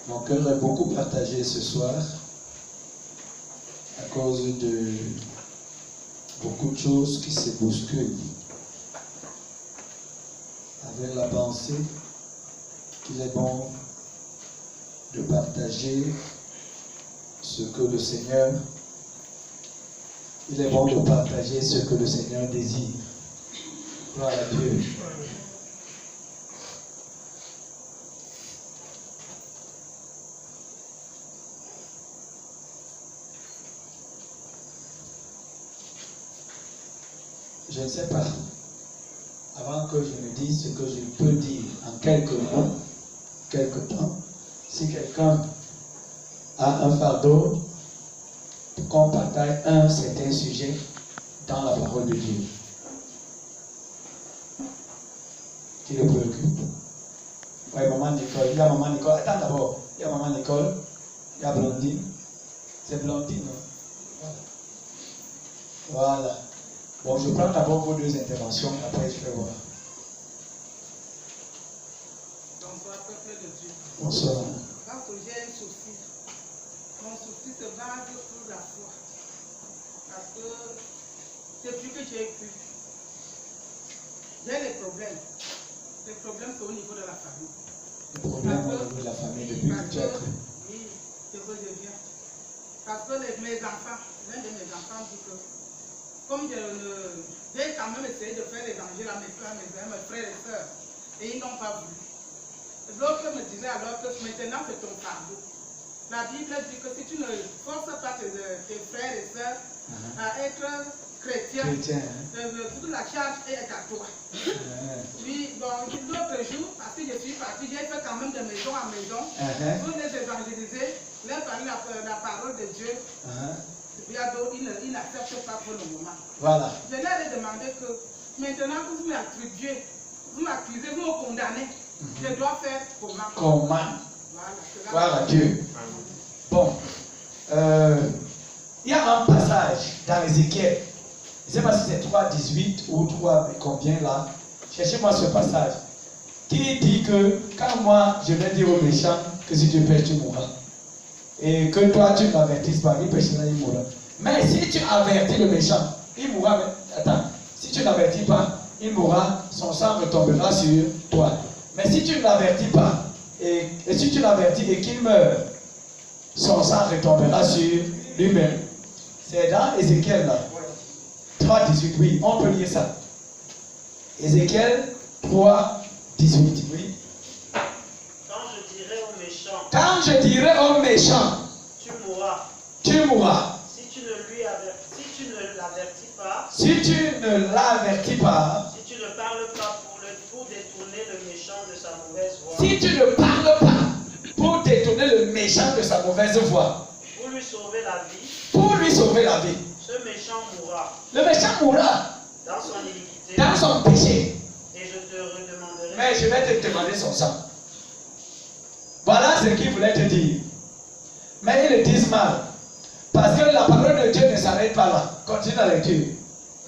Mon cœur est beaucoup partagé ce soir à cause de beaucoup de choses qui se bousculent avec la pensée qu'il est bon de partager ce que le Seigneur, il est bon de partager ce que le Seigneur désire. Gloire à Dieu. Je ne sais pas, avant que je ne dise ce que je peux dire en quelques mots, quelques temps, si quelqu'un a un fardeau, qu'on partage un certain sujet dans la parole de Dieu, qui le préoccupe. Oui, maman Nicole, il y a maman Nicole, attends d'abord, il y a maman Nicole, il y a Blondine, c'est Blondine, non? Voilà. Bon, je prends d'abord vos deux interventions, après je vais voir. Bonsoir, peuple de Dieu. Bonsoir. Parce que j'ai un souci. Mon souci se base sur la foi. Parce que depuis que j'ai cru, j'ai des problèmes. Les problèmes, c'est au niveau de la famille. Le problème au niveau de la famille depuis que tu as cru. Oui, c'est que je viens. Parce que mes enfants, l'un de mes enfants dit que comme j'ai quand même essayé de faire l'évangile à mes frères et sœurs, et ils n'ont pas voulu. L'autre me disait alors que maintenant c'est ton fardeau. La Bible dit que si tu ne forces pas tes frères et sœurs à être chrétiens, toute la charge est à toi. Puis, bon, l'autre jour, parce que je suis partie, j'ai fait quand même de maison en maison pour les évangéliser, leur parler la parole de Dieu. Il n'accepte pas pour le moment. Voilà. Je leur ai demandé que maintenant que vous m'attribuez, vous m'accusez, vous me condamnez, je dois faire comment? Comment? Voilà Dieu. Bon. Il y a un passage dans Ézéchiel. Je ne sais pas si c'est 3,18 ou 3, combien là. Cherchez-moi ce passage. Qui dit que quand moi je vais dire aux méchants que si tu pêches, tu mourras. Et que toi tu ne l'avertisses pas, il péchera, il mourra. Mais si tu avertis le méchant, il mourra. Mais, attends, si tu n'avertis pas, il mourra, son sang retombera sur toi. Mais si tu ne l'avertis pas, et si tu l'avertis et qu'il meurt, son sang retombera sur lui-même. C'est dans Ézéchiel là. 3,18, oui, on peut lire ça. Ézéchiel 3,18, oui. Quand je dirai au méchant, tu mourras. Tu mourras. Si tu ne l'avertis pas, si tu ne l'avertis pas, si tu ne parles pas pour détourner le méchant de sa mauvaise voie, si tu ne parles pas pour détourner le méchant de sa mauvaise voie, pour lui sauver la vie, ce méchant mourra. Le méchant mourra dans son iniquité, dans son péché. Et je te redemanderai. Mais je vais te demander son sang. Voilà ce qu'il voulait te dire. Mais ils le disent mal. Parce que la parole de Dieu ne s'arrête pas là. Continue la lecture.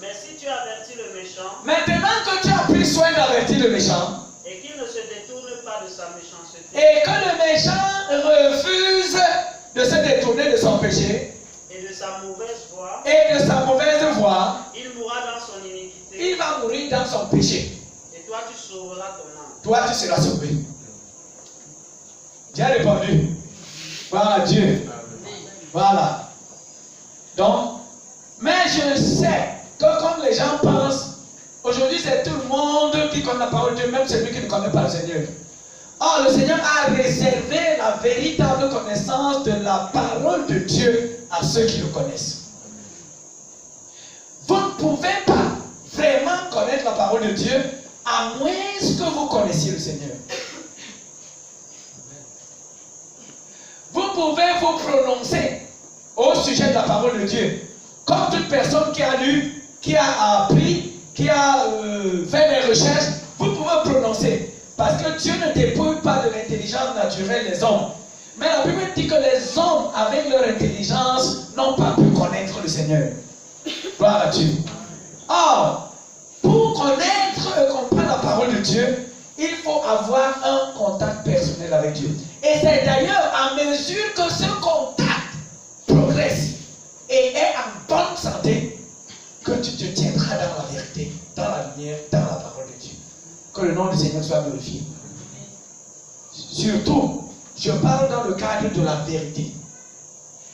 Mais si tu avertis le méchant, maintenant que tu as pris soin d'avertir le méchant, et qu'il ne se détourne pas de sa méchanceté, et que le méchant refuse de se détourner de son péché, et de sa mauvaise voie, il mourra dans son iniquité, il va mourir dans son péché. Et toi tu sauveras ton âme. Toi tu seras sauvé. Dieu a répondu. Voilà Dieu. Voilà. Donc, mais je sais que comme les gens pensent, aujourd'hui c'est tout le monde qui connaît la parole de Dieu, même celui qui ne connaît pas le Seigneur. Or, le Seigneur a réservé la véritable connaissance de la parole de Dieu à ceux qui le connaissent. Vous ne pouvez pas vraiment connaître la parole de Dieu à moins que vous connaissiez le Seigneur. Vous pouvez vous prononcer au sujet de la parole de Dieu. Comme toute personne qui a lu, qui a appris, qui a fait des recherches, vous pouvez prononcer. Parce que Dieu ne dépouille pas de l'intelligence naturelle des hommes. Mais la Bible dit que les hommes, avec leur intelligence, n'ont pas pu connaître le Seigneur. Gloire à Dieu. Or, pour connaître et comprendre la parole de Dieu, il faut avoir un contact personnel avec Dieu. Et c'est d'ailleurs à mesure que ce contact progresse et est en bonne santé que tu te tiendras dans la vérité, dans la lumière, dans la parole de Dieu. Que le nom du Seigneur soit glorifié. Surtout, je parle dans le cadre de la vérité.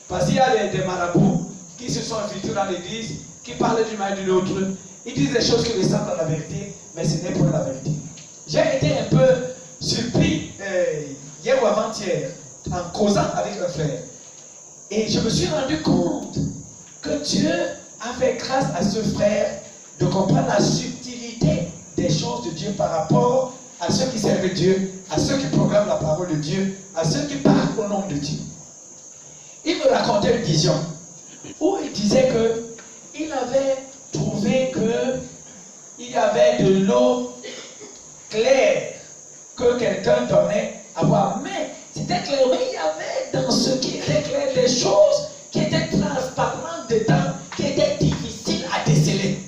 Parce qu'il y a des marabouts qui se sont infiltrés dans l'église, qui parlent du mal de l'autre. Ils disent des choses qui ressemblent à la vérité, mais ce n'est pas la vérité. J'ai été un peu surpris hier ou avant-hier en causant avec un frère. Et je me suis rendu compte que Dieu a fait grâce à ce frère de comprendre la subtilité des choses de Dieu par rapport à ceux qui servent Dieu, à ceux qui proclament la parole de Dieu, à ceux qui parlent au nom de Dieu. Il me racontait une vision où il disait qu'il avait trouvé qu'il y avait de l'eau claire que quelqu'un donnait à boire. Mais c'était clair, mais il y avait dans ce qui était clair des choses qui étaient transparentes dedans, qui étaient difficiles à déceler.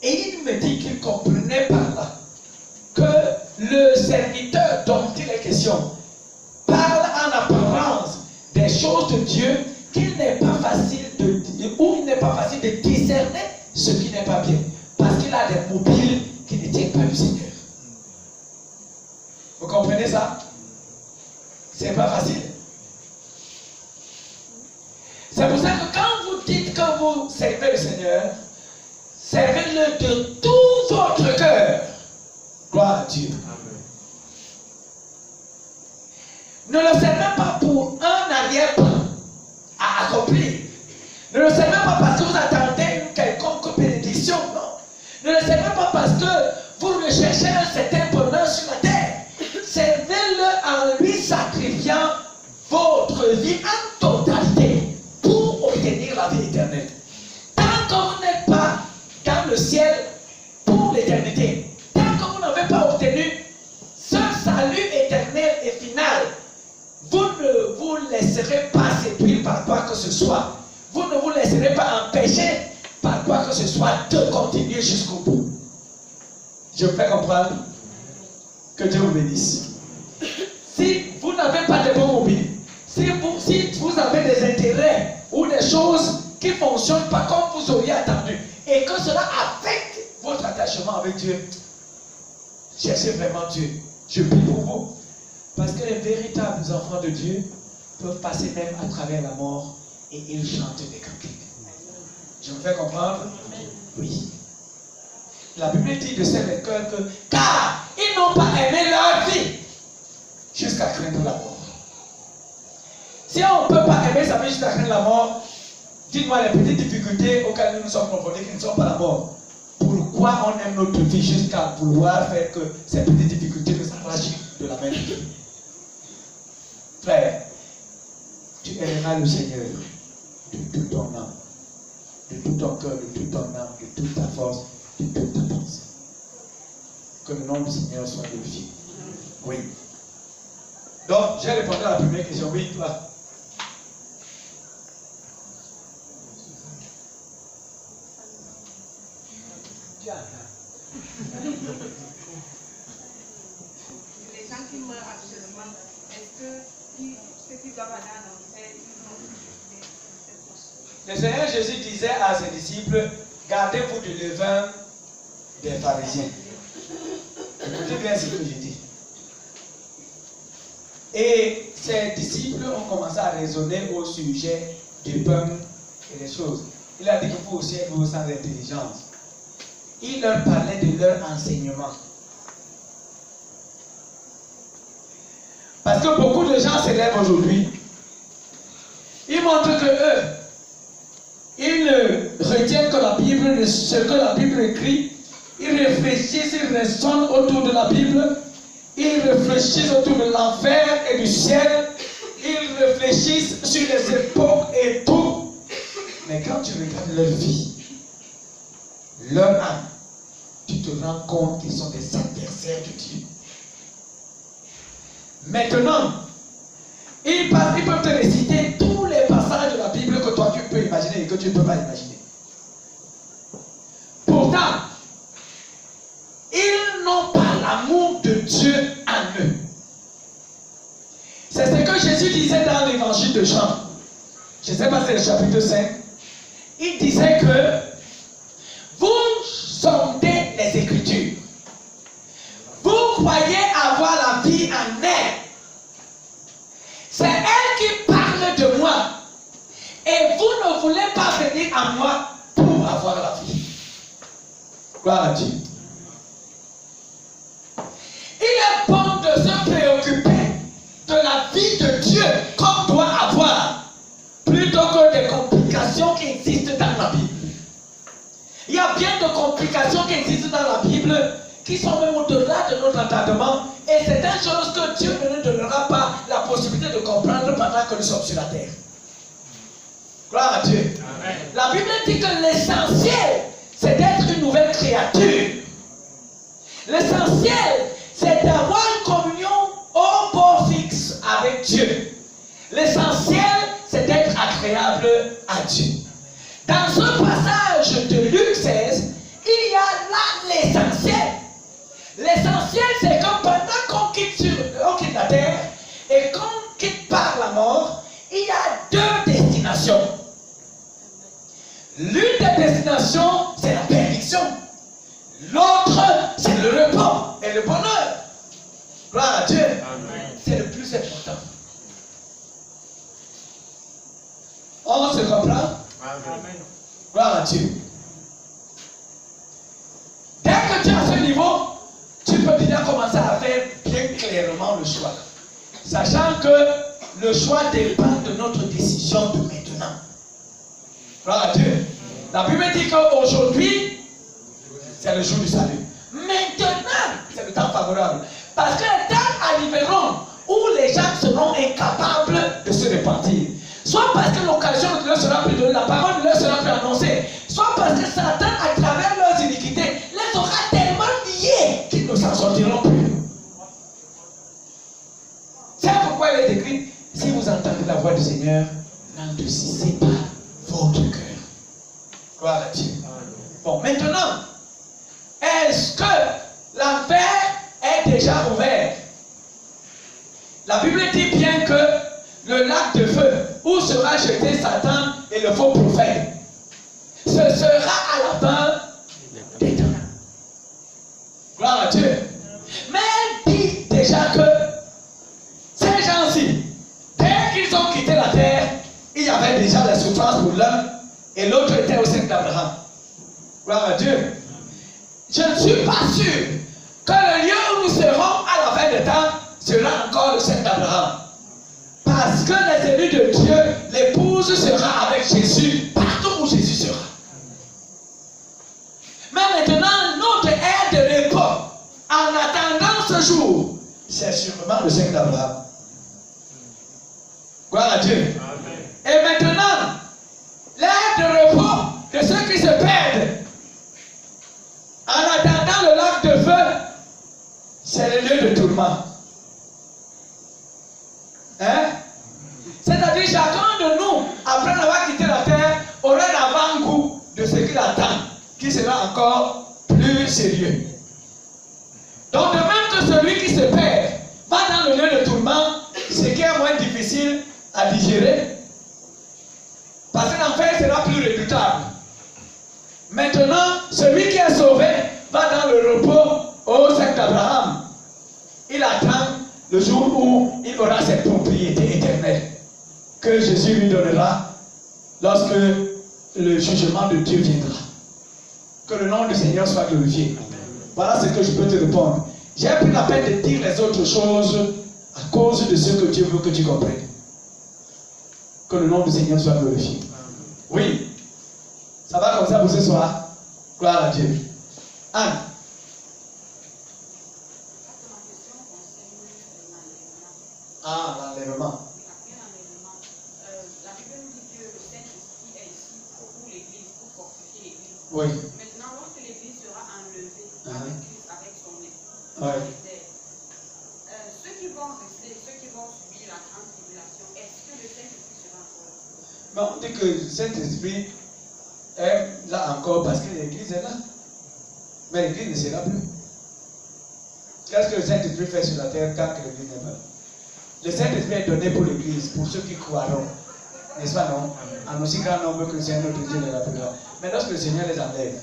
Et il me dit qu'il comprenait par là que le serviteur dont il est question parle en apparence des choses de Dieu qu'il n'est pas facile où il n'est pas facile de discerner ce qui n'est pas bien. Parce qu'il a des mobiles qui ne tiennent pas du Seigneur. Vous comprenez ça? C'est pas facile. C'est pour ça que quand vous dites que vous servez le Seigneur, servez-le de tout votre cœur. Gloire à Dieu. Amen. Ne le servez pas pour un arrière-plan à accomplir. Ne le servez pas parce que vous attendez une quelconque bénédiction, non. Ne le servez pas parce que vous recherchez un certain bonheur sur la terre. Servez-le en lui sacrifiant votre vie en totalité pour obtenir la vie éternelle. Tant que vous n'êtes pas dans le ciel pour l'éternité, tant que vous n'avez pas obtenu ce salut éternel et final, vous ne vous laisserez pas séduire par quoi que ce soit. Vous ne vous laisserez pas empêcher par quoi que ce soit de continuer jusqu'au bout. Je vous fais comprendre. Que Dieu vous bénisse. Si vous n'avez pas de bon mobile, si vous avez des intérêts ou des choses qui ne fonctionnent pas comme vous auriez attendu, et que cela affecte votre attachement avec Dieu, cherchez vraiment Dieu. Je prie pour vous. Parce que les véritables enfants de Dieu peuvent passer même à travers la mort et ils chantent des cantiques. Je me fais comprendre? Oui. La Bible dit de ces lecteurs que car ils n'ont pas aimé leur vie jusqu'à craindre la mort. Si on ne peut pas aimer sa vie jusqu'à craindre la mort, dites-moi les petites difficultés auxquelles nous sommes confrontés qui ne sont pas la mort. Pourquoi on aime notre vie jusqu'à vouloir faire que ces petites difficultés nous s'arrachent de la main de Dieu? Frère, tu aimeras le Seigneur de toute ton âme, de tout ton cœur, de toute ton âme, de toute ta force, de toute ta pensée. Que le nom du Seigneur soit glorifié. Oui. Donc, j'ai répondu à la première question. Oui, toi. Les gens qui meurent actuellement, est-ce que ceux qui doivent aller en enfer, ils ont le Seigneur Jésus disait à ses disciples, gardez-vous du levain des pharisiens. Écoutez bien ce que je dis. Et ses disciples ont commencé à raisonner au sujet du pain et des choses. Il a dit que vous aussi êtes sans intelligence. Il leur parlait de leur enseignement. Parce que beaucoup de gens s'élèvent aujourd'hui. Ils montrent que eux, ils retiennent que la Bible, ce que la Bible écrit. Ils réfléchissent, ils raisonnent autour de la Bible. Ils réfléchissent autour de l'enfer et du ciel. Ils réfléchissent sur les époques et tout. Mais quand tu regardes leur vie, leur âme, tu te rends compte qu'ils sont des adversaires de Dieu. Maintenant, ils peuvent te réciter tous les passages de la Bible tu ne peux pas imaginer. Pourtant, ils n'ont pas l'amour de Dieu en eux. C'est ce que Jésus disait dans l'évangile de Jean. Je ne sais pas si c'est le chapitre 5. Il disait que vous sondez les Écritures. Vous croyez avoir la vie en elle. C'est elle qui parle de moi. Et vous ne voulez pas venir à moi pour avoir la vie. Gloire à Dieu. Il est bon de se préoccuper de la vie de Dieu qu'on doit avoir, plutôt que des complications qui existent dans la Bible. Il y a bien de complications qui existent dans la Bible qui sont même au-delà de notre entendement, et c'est une chose que Dieu ne nous donnera pas la possibilité de comprendre pendant que nous sommes sur la terre. Gloire à Dieu. Amen. La Bible dit que l'essentiel, c'est d'être une nouvelle créature. L'essentiel, c'est d'avoir une communion au port fixe avec Dieu. L'essentiel, c'est d'être agréable à Dieu. Dans ce passage de Luc 16, il y a là l'essentiel. L'essentiel, c'est que pendant qu'on quitte la terre et qu'on quitte par la mort, il y a deux destinations. L'une des destinations, c'est la bénédiction. L'autre, c'est le repos et le bonheur. Gloire à Dieu. C'est le plus important. On se comprend? Amen. Gloire à Dieu. Dès que tu es à ce niveau, tu peux déjà commencer à faire bien clairement le choix. Sachant que le choix dépend de notre décision de maintenant. Gloire à Dieu. La Bible dit qu'aujourd'hui, c'est le jour du salut. Maintenant, c'est le temps favorable. Parce que les temps arriveront où les gens seront incapables de se repentir. Soit parce que l'occasion ne leur sera plus donnée, la parole ne leur sera plus annoncée. Soit parce que Satan, à travers leurs iniquités, les aura tellement liés qu'ils ne s'en sortiront plus. C'est pourquoi il est écrit, si vous entendez la voix du Seigneur, n'endurcissez pas votre cœur. Gloire à Dieu. Bon, maintenant, est-ce que l'enfer est déjà ouvert? La Bible dit bien que le lac de feu où sera jeté Satan et le faux prophète, ce sera à la fin des temps. Gloire à Dieu. Mais elle dit déjà que ces gens-ci, dès qu'ils ont quitté la terre, il y avait déjà la souffrance pour l'un et l'autre était au sein d'Abraham. Gloire à Dieu. Je ne suis pas sûr que le lieu où nous serons à la fin des temps sera encore le sein d'Abraham. Parce que les élus de Dieu, l'épouse sera avec Jésus partout où Jésus sera. Mais maintenant, notre ère de repos, en attendant ce jour, c'est sûrement le sein d'Abraham. Gloire à Dieu. Amen. Et maintenant, l'ère de repos de ceux qui se perdent, en attendant le lac de feu, c'est le lieu de tourment. Hein? C'est-à-dire chacun de nous, après avoir quitté la terre, aura l'avant-goût de ce qu'il attend, qui sera encore plus sérieux. Donc de même que celui qui se perd va dans le lieu de tourment, ce qui est moins difficile à digérer, parce que l'enfer sera plus redoutable. Maintenant, celui qui est sauvé va dans le repos au sein d'Abraham. Il attend le jour où il aura cette propriété éternelle que Jésus lui donnera lorsque le jugement de Dieu viendra. Que le nom du Seigneur soit glorifié. Voilà ce que je peux te répondre. J'ai pris la peine de dire les autres choses à cause de ce que Dieu veut que tu comprennes. Que le nom du Seigneur soit glorifié. Oui. Ça va comme ça pour ce soir? Gloire à Dieu. Anne. Ah, l'enlèvement. La Bible nous dit que le Saint-Esprit est ici pour l'Église, pour fortifier l'Église. Oui. Maintenant, lorsque l'Église sera enlevée avec Christ, avec son Oui. ceux qui vont rester, ceux qui vont subir la grande tribulation, est-ce que le Saint-Esprit sera encore là? Mais on dit que le Saint-Esprit est là encore parce que l'église est là. Mais l'église ne sera plus. Qu'est-ce que le Saint-Esprit fait sur la terre quand l'église n'est pas là? Le Saint-Esprit est donné pour l'église, pour ceux qui croiront. N'est-ce pas, non? En aussi grand nombre que le Seigneur notre Dieu les rappellera. Mais lorsque le Seigneur les enlève,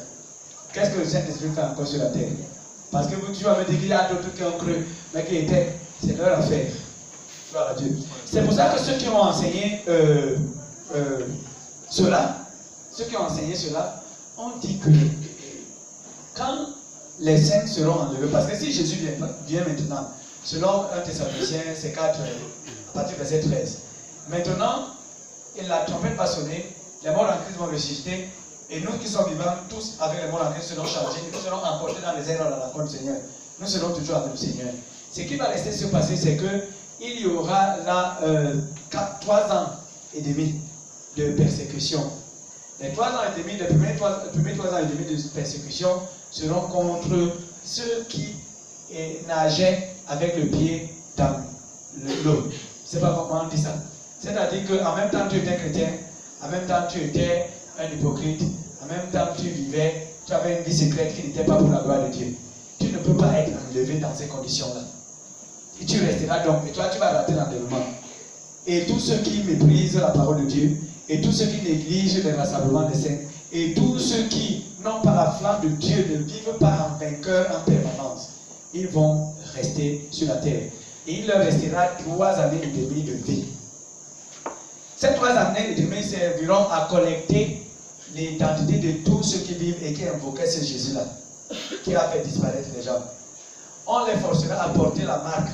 qu'est-ce que le Saint-Esprit fait encore sur la terre? Parce que tu vas me dire qu'il y a d'autres qui ont cru, mais qui étaient, c'est leur affaire. Gloire à Dieu. C'est pour ça que ceux qui ont enseigné cela, ont dit que quand les saints seront enlevés, parce que si Jésus vient maintenant, selon 1 Thessaloniciens, c'est 4, à partir du verset 13, maintenant, la trompette va sonner, les morts en Christ vont ressusciter, et nous qui sommes vivants, tous avec les morts en Christ seront chargés, nous serons emportés dans les airs à la rencontre du Seigneur. Nous serons toujours avec le Seigneur. Ce qui va rester se passer, c'est qu'il y aura là 3 ans et demi de persécution. Les 3 ans et demi, les premiers 3 ans et demi de persécution seront contre ceux qui nageaient avec le pied dans l'eau. Je ne sais pas comment on dit ça. C'est-à-dire qu'en même temps tu étais chrétien, en même temps tu étais un hypocrite, en même temps tu vivais, tu avais une vie secrète qui n'était pas pour la gloire de Dieu. Tu ne peux pas être enlevé dans ces conditions-là. Et tu resteras donc, et toi tu vas rater l'enlèvement. Et tous ceux qui méprisent la parole de Dieu, et tous ceux qui négligent les rassemblements des saints, et tous ceux qui n'ont pas la flamme de Dieu, ne vivent pas en vainqueur en permanence, ils vont rester sur la terre. Et il leur restera 3 années et demie de vie. Ces 3 années et demie serviront à collecter l'identité de tous ceux qui vivent et qui invoquaient ce Jésus-là, qui a fait disparaître les gens. On les forcera à porter la marque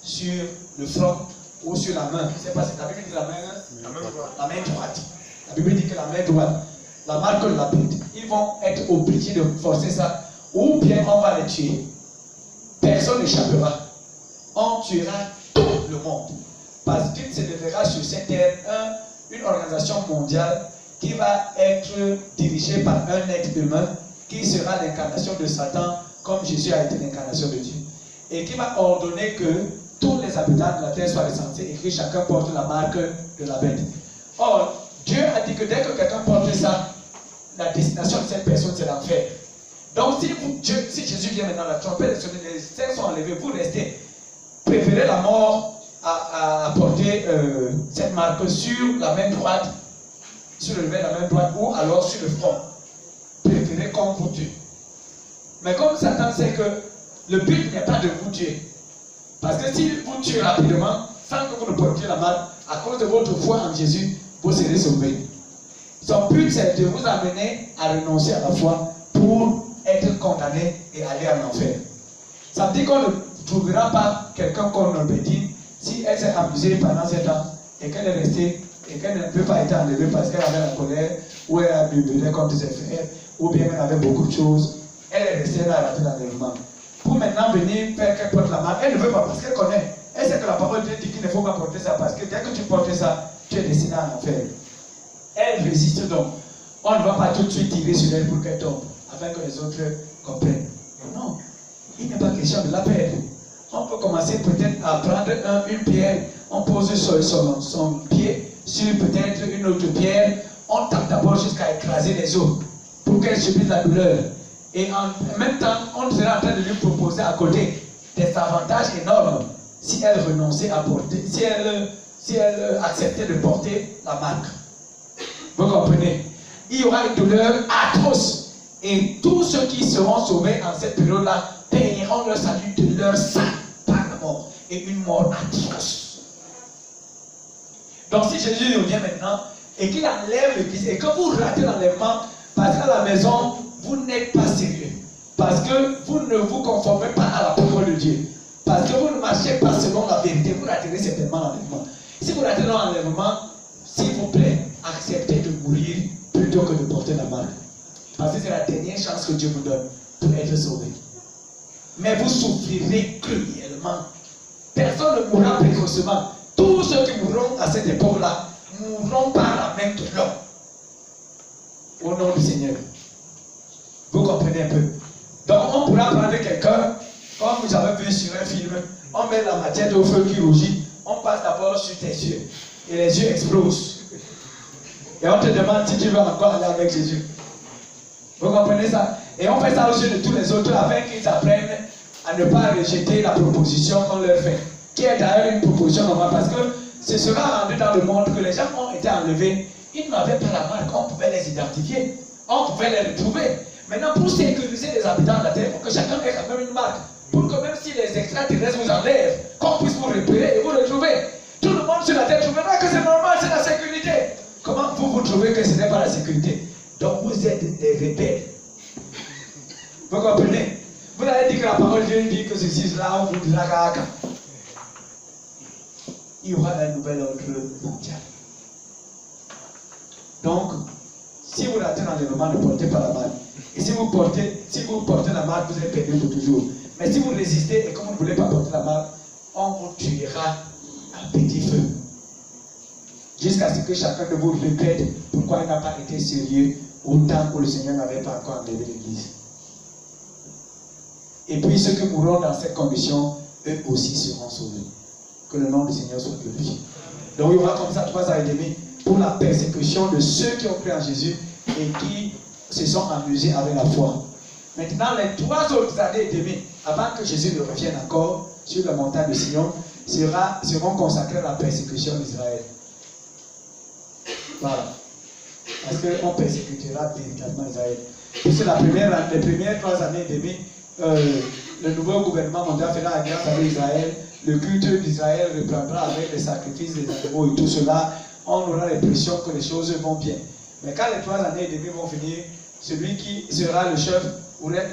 sur le front ou sur la main. Je ne sais pas si la Bible dit la main droite. La Bible dit que la main droite, la marque de la bête. Ils vont être obligés de forcer ça, ou bien on va les tuer. Personne n'échappera. On tuera tout le monde. Parce qu'il se lèvera sur cette terre une organisation mondiale qui va être dirigée par un être humain qui sera l'incarnation de Satan comme Jésus a été l'incarnation de Dieu. Et qui va ordonner que tous les habitants de la terre soient recensés et que chacun porte la marque de la bête. Or, Dieu a dit que dès que quelqu'un porte ça, la destination de cette personne c'est l'enfer. Donc si Jésus vient maintenant, la trompette est sonnée, les saints sont enlevés, vous restez. Préférez la mort à porter cette marque sur la main droite, sur le revers de la main droite ou alors sur le front. Préférez qu'on vous tue. Mais comme Satan sait que le but n'est pas de vous tuer, parce que s'il vous tue rapidement, sans que vous ne portiez la marque, à cause de votre foi en Jésus, vous serez sauvés. Son but c'est de vous amener à renoncer à la foi pour être condamné et aller en enfer. Ça veut dire qu'on ne trouvera pas quelqu'un qu'on obédit si elle s'est amusée pendant 7 ans et qu'elle est restée et qu'elle ne peut pas être enlevée parce qu'elle avait la colère ou elle a murmuré contre ses frères ou bien elle avait beaucoup de choses. Elle est restée là à rater l'enlèvement. Pour maintenant venir faire qu'elle porte la marque, elle ne veut pas parce qu'elle connaît. Elle sait que la parole de Dieu dit qu'il ne faut pas porter ça parce que dès que tu portes ça, tu es destiné à en faire. Elle résiste donc. On ne va pas tout de suite tirer sur elle pour qu'elle tombe afin que les autres comprennent. Non, il n'est pas question de la perdre. On peut commencer peut-être à prendre une pierre, on pose son pied sur peut-être une autre pierre, on tape d'abord jusqu'à écraser les os pour qu'elle subisse la douleur. Et en même temps, on sera en train de lui proposer à côté des avantages énormes si elle renonçait à porter, si elle acceptait de porter la marque. Vous comprenez? Il y aura une douleur atroce. Et tous ceux qui seront sauvés en cette période-là paieront leur salut de leur sang par la mort. Et une mort atroce. Donc si Jésus revient maintenant et qu'il enlève l'église et que vous ratez l'enlèvement parce qu'à la maison, vous n'êtes pas sérieux. Parce que vous ne vous conformez pas à la parole de Dieu. Parce que vous ne marchez pas selon la vérité. Vous raterez certainement l'enlèvement. Si vous ratez l'enlèvement, s'il vous plaît, acceptez de mourir plutôt que de porter la marque. Parce que c'est la dernière chance que Dieu vous donne pour être sauvé. Mais vous souffrirez cruellement. Personne ne mourra précocement. Tous ceux qui mourront à cette époque-là mourront par la main de l'homme. Au nom du Seigneur. Vous comprenez un peu. Donc on pourra prendre quelqu'un, comme vous avez vu sur un film, on met la matière au feu qui rougit, on passe d'abord sur tes yeux. Et les yeux explosent. Et on te demande si tu veux encore aller avec Jésus. Vous comprenez ça? Et on fait ça aux yeux de tous les autres afin qu'ils apprennent à ne pas rejeter la proposition qu'on leur fait. Qui est d'ailleurs une proposition normale parce que ce sera rendu dans le monde que les gens ont été enlevés. Ils n'avaient pas la marque, on pouvait les identifier, on pouvait les retrouver. Maintenant, pour sécuriser les habitants de la terre, il faut que chacun ait quand même une marque. Pour que même si les extraterrestres vous enlèvent, qu'on puisse vous repérer et vous retrouver. Tout le monde sur la terre trouvera que c'est normal, c'est la sécurité. Comment vous trouvez que ce n'est pas la sécurité? Donc vous êtes des rebelles. Vous comprenez? Vous avez dit que la parole de Dieu dit que ceci, cela, on vous dira caca. Il y aura un nouvel ordre mondial. Donc, si vous ratez l'enlèvement, ne portez pas la marque. Et si vous portez la marque, vous êtes perdu pour toujours. Mais si vous résistez et que vous ne voulez pas porter la marque, on vous tuera à petit feu. Jusqu'à ce que chacun de vous répète pourquoi il n'a pas été sérieux au temps où le Seigneur n'avait pas encore enlevé l'Église. Et puis ceux qui mourront dans cette condition, eux aussi seront sauvés. Que le nom du Seigneur soit glorifié. Donc il y aura comme ça 3 ans et demi pour la persécution de ceux qui ont cru en Jésus et qui se sont amusés avec la foi. Maintenant, les 3 autres années et demie, avant que Jésus ne revienne encore sur la montagne de Sion, seront consacrées à la persécution d'Israël. Voilà. Parce qu'on persécutera véritablement Israël. Puisque les premières 3 années et demie, le nouveau gouvernement mondial fera alliance avec Israël. Le culte d'Israël reprendra avec les sacrifices des animaux et tout cela. On aura l'impression que les choses vont bien. Mais quand les 3 années et demie vont finir, celui qui sera le chef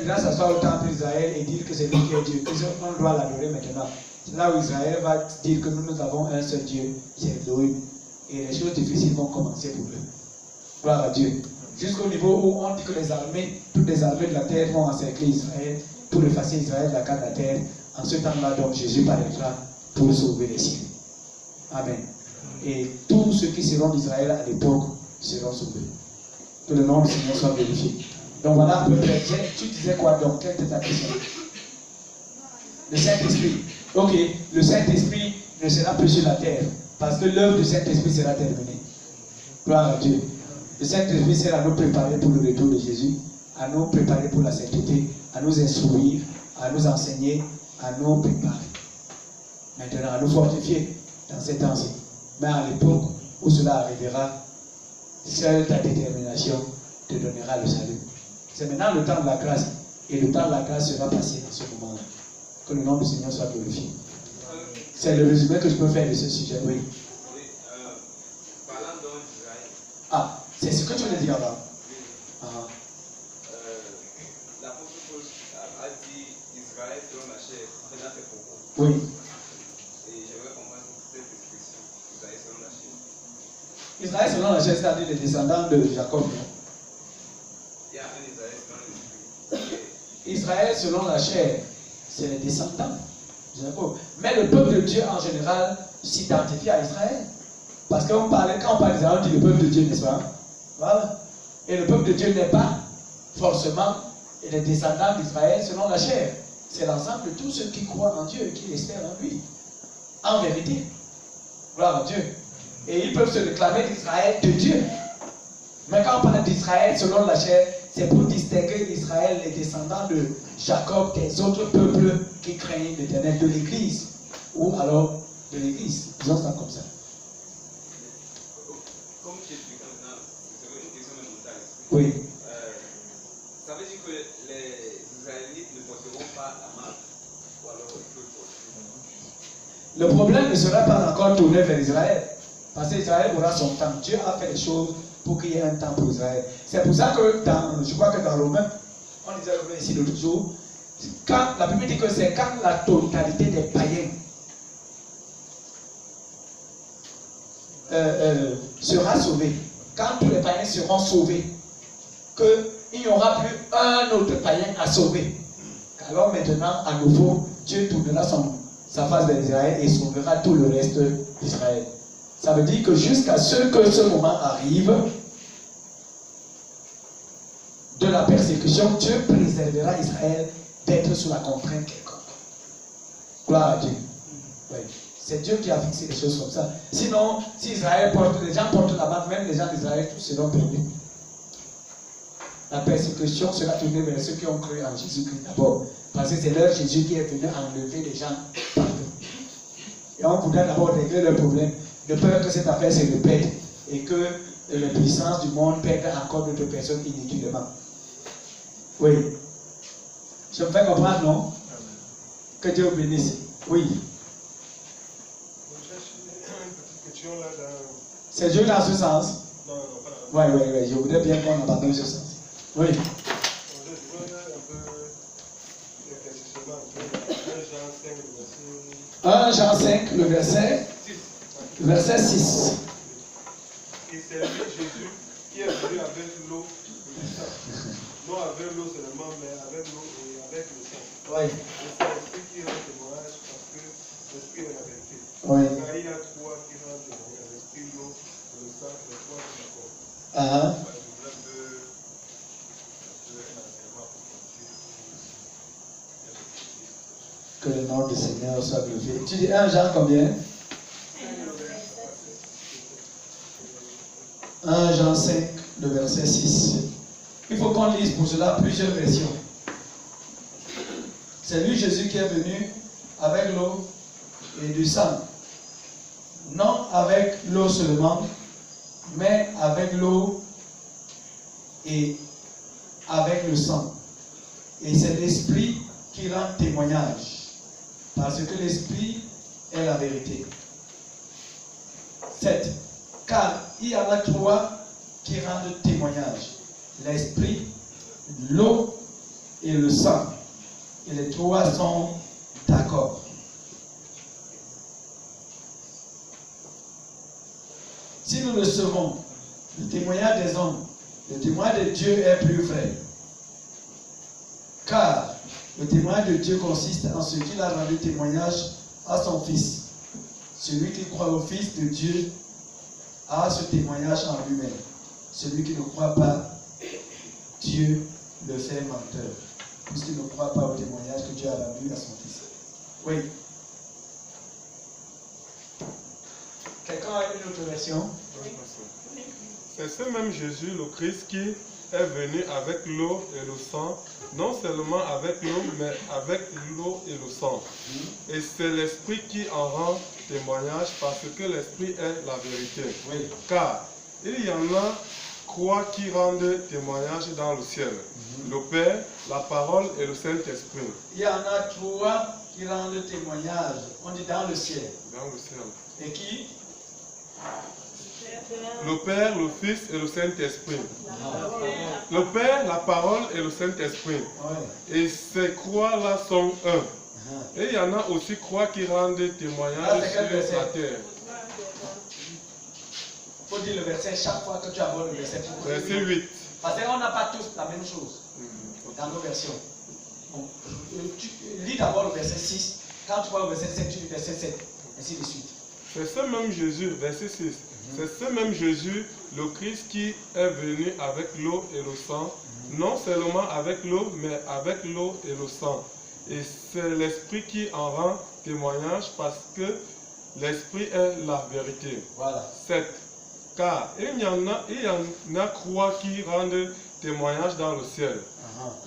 ira s'asseoir au temple d'Israël et dire que c'est lui qui est Dieu. On doit l'adorer maintenant. C'est là où Israël va dire que nous avons un seul Dieu, c'est Elohim. Et les choses difficiles vont commencer pour eux. Gloire à Dieu. Jusqu'au niveau où on dit que toutes les armées de la terre vont encercler Israël pour effacer Israël de la carte de la terre. En ce temps-là, donc, Jésus paraîtra pour sauver les siens. Amen. Et tous ceux qui seront d'Israël à l'époque seront sauvés. Que le nom du Seigneur soit glorifié. Donc voilà, à peu près. Tu disais quoi donc? Quelle était ta question? Le Saint-Esprit. Ok, le Saint-Esprit ne sera plus sur la terre. Parce que l'œuvre du Saint-Esprit sera terminée. Gloire à Dieu. Le Saint-Esprit sera à nous préparer pour le retour de Jésus, à nous préparer pour la sainteté, à nous instruire, à nous enseigner, à nous préparer. Maintenant, à nous fortifier dans ces temps-ci. Mais à l'époque où cela arrivera, seule ta détermination te donnera le salut. C'est maintenant le temps de la grâce. Et le temps de la grâce sera passé dans ce moment-là. Que le nom du Seigneur soit glorifié. C'est le résumé que je peux faire de ce sujet. Oui. Oui, parlant donc d'Israël. Ah, c'est ce que tu voulais dire avant. Oui. L'apôtre Paul a dit Israël selon la chair, dans ses propos. Oui. Et j'aimerais comprendre cette expression, Israël selon la chair. Israël selon la chair, c'est-à-dire les descendants de Jacob. Il y a un Israël selon l'esprit. Israël selon la chair, c'est les descendants de Jacob. Mais le peuple de Dieu en général s'identifie à Israël. Parce que quand on parle d'Israël, on dit le peuple de Dieu, n'est-ce pas? Voilà. Et le peuple de Dieu n'est pas forcément les descendants d'Israël selon la chair. C'est l'ensemble de tous ceux qui croient en Dieu et qui espèrent en lui. En vérité. Gloire à Dieu. Et ils peuvent se réclamer d'Israël de Dieu. Mais quand on parle d'Israël selon la chair, c'est pour distinguer Israël, les descendants de Jacob, des autres peuples qui craignent l'Éternel, de l'Église. Ou alors de l'Église. Disons ça comme ça. Comme tu expliques maintenant, c'est une question de montagne. Oui. Ça veut dire que les Israélites ne porteront pas la marque. Ou alors ils peuvent porter. Le problème ne sera pas encore tourné vers Israël. Parce qu'Israël aura son temps. Dieu a fait les choses pour qu'il y ait un temps pour Israël. C'est pour ça que je crois que dans Romains, on disait ici l'autre jour, quand la Bible dit que c'est quand la totalité des païens sera sauvée, quand tous les païens seront sauvés, qu'il n'y aura plus un autre païen à sauver. Alors maintenant, à nouveau, Dieu tournera sa face vers Israël et sauvera tout le reste d'Israël. Ça veut dire que jusqu'à ce que ce moment arrive de la persécution, Dieu préservera Israël d'être sous la contrainte quelconque. Gloire à Dieu. Oui. C'est Dieu qui a fixé les choses comme ça. Sinon, si Israël les gens portent la marque, même les gens d'Israël, tous seront perdus. la persécution sera tournée vers ceux qui ont cru en Jésus-Christ d'abord. Parce que c'est leur Jésus qui est venu enlever les gens partout. Et on voudra d'abord régler le problème, de peur que cette affaire se répète et que les puissances du monde perdent encore d'autres personnes inutilement. Oui. Je me fais comprendre, non? Que Dieu vous bénisse. Oui. J'ai une petite question là dans... C'est Dieu dans ce sens? Non, pas dans... Oui. Je voudrais bien qu'on abandonne ce sens. Oui. Je voudrais un peu éclaircissement un peu 1 Jean 5, le verset 6. Et c'est lui, Jésus, qui est venu avec l'eau et le sang. Non avec l'eau seulement, mais avec l'eau et avec le sang. Oui. Et c'est l'esprit qui rend témoignage parce que l'esprit est la vérité. Oui. Car il y a trois qui rendent témoignage, l'esprit, l'eau et le sang, les trois qui l'accord. Que le nom du Seigneur soit glorifié. Tu dis 1 Jean combien? 1 Jean 5, le verset 6. Il faut qu'on lise pour cela plusieurs versions. C'est lui Jésus qui est venu avec l'eau et du sang. Non avec l'eau seulement, mais avec l'eau et avec le sang. Et c'est l'Esprit qui rend témoignage. Parce que l'Esprit est la vérité. 7. Car il y en a trois qui rendent témoignage. L'Esprit, l'eau et le sang. Et les trois sont d'accord. Si nous recevons le témoignage des hommes, le témoignage de Dieu est plus vrai. Car le témoignage de Dieu consiste en ce qu'il a rendu témoignage à son Fils. Celui qui croit au Fils de Dieu a ce témoignage en lui-même. Celui qui ne croit pas, Dieu le fait menteur, puisqu'il ne croit pas au témoignage que Dieu a rendu à son Fils. Oui. Quelqu'un a une autre version? C'est ce même Jésus, le Christ, qui est venu avec l'eau et le sang, non seulement avec l'eau, mais avec l'eau et le sang. Et c'est l'Esprit qui en rend témoignage, parce que l'Esprit est la vérité. Oui. Car il y en a trois qui rendent témoignage dans le ciel. Le Père, la parole et le Saint-Esprit. Il y en a trois qui rendent témoignage. On dit dans le ciel. Dans le ciel. Et qui? Le Père, le Fils et le Saint-Esprit. Le Père, la parole et le Saint-Esprit. Oui. Et ces croix-là sont un. Et il y en a aussi croix qui rendent témoignage Ah, sur verset? la terre. Il faut dire le verset chaque fois que tu abordes le verset. Verset 8. Parce qu'on n'a pas tous la même chose dans nos versions. Tu lis d'abord le verset 6. Quand tu vois le verset 7, tu lis le verset 7. Ainsi de suite. C'est ce même Jésus, verset 6. C'est ce même Jésus, le Christ, qui est venu avec l'eau et le sang, non seulement avec l'eau, mais avec l'eau et le sang. Et c'est l'Esprit qui en rend témoignage, parce que l'Esprit est la vérité. Voilà. 7. Car il y en a trois qui rendent témoignage dans le ciel.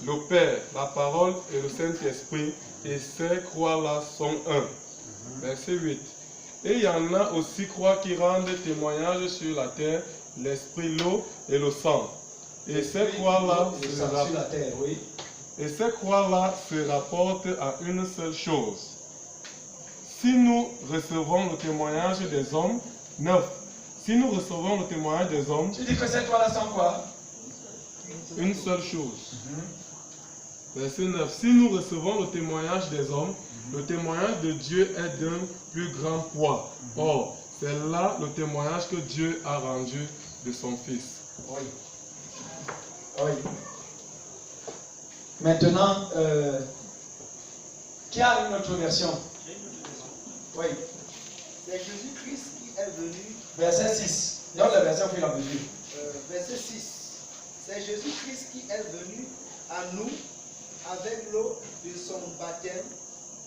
Le Père, la parole et le Saint-Esprit, et ces croix-là sont un. Verset 8. Et il y en a aussi trois qui rendent témoignage sur la terre, l'Esprit, l'eau et le sang. Et ces croix-là se rapportent à une seule chose. Si nous recevons le témoignage des hommes, 9. Si nous recevons le témoignage des hommes, tu dis que ces trois-là sont quoi? Une seule chose. Verset 9. Si nous recevons le témoignage des hommes, le témoignage de Dieu est d'un plus grand poids. Or, c'est là le témoignage que Dieu a rendu de son Fils. Oui. Oui. Maintenant, qui a une autre version? Oui. C'est Jésus-Christ qui est venu. Verset 6. Donne la version qui l'a mesure. Verset 6. C'est Jésus-Christ qui est venu à nous avec l'eau de son baptême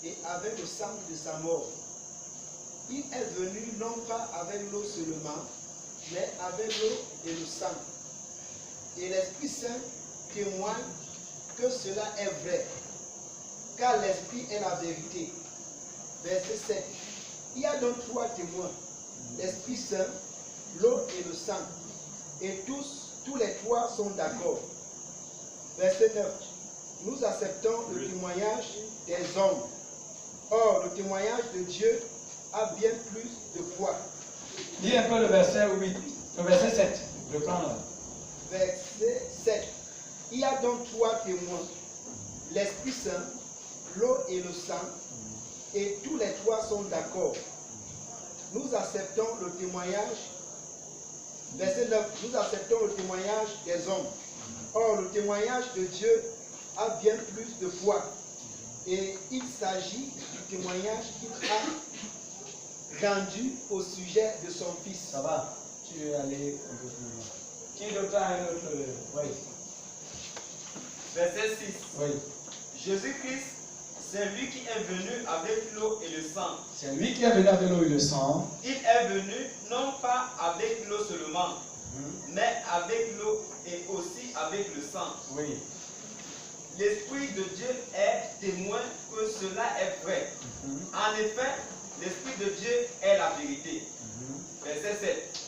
et avec le sang de sa mort. Il est venu non pas avec l'eau seulement, mais avec l'eau et le sang. Et l'Esprit Saint témoigne que cela est vrai, car l'Esprit est la vérité. Verset 7. Il y a donc 3 témoins, l'Esprit Saint, l'eau et le sang. Et tous les 3 sont d'accord. Verset 9. Nous acceptons le témoignage des hommes. Or, le témoignage de Dieu a bien plus de poids. Lis un peu le verset 8, le verset 7. Je prends là. Verset 7. Il y a donc 3 témoins, l'Esprit Saint, l'eau et le sang, et tous les 3 sont d'accord. Nous acceptons le témoignage, verset 9, nous acceptons le témoignage des hommes. Or, le témoignage de Dieu a bien plus de poids. Et il s'agit du témoignage qu'il a rendu au sujet de son Fils. Ça va? Tu veux aller un peu plus loin. Qui d'autre a un autre? Oui. Verset 6. Oui. Jésus-Christ, c'est lui qui est venu avec l'eau et le sang. C'est lui qui est venu avec l'eau et le sang. Il est venu non pas avec l'eau seulement, mais avec l'eau et aussi avec le sang. Oui. L'Esprit de Dieu est témoin que cela est vrai. En effet, l'Esprit de Dieu est la vérité. Verset 7.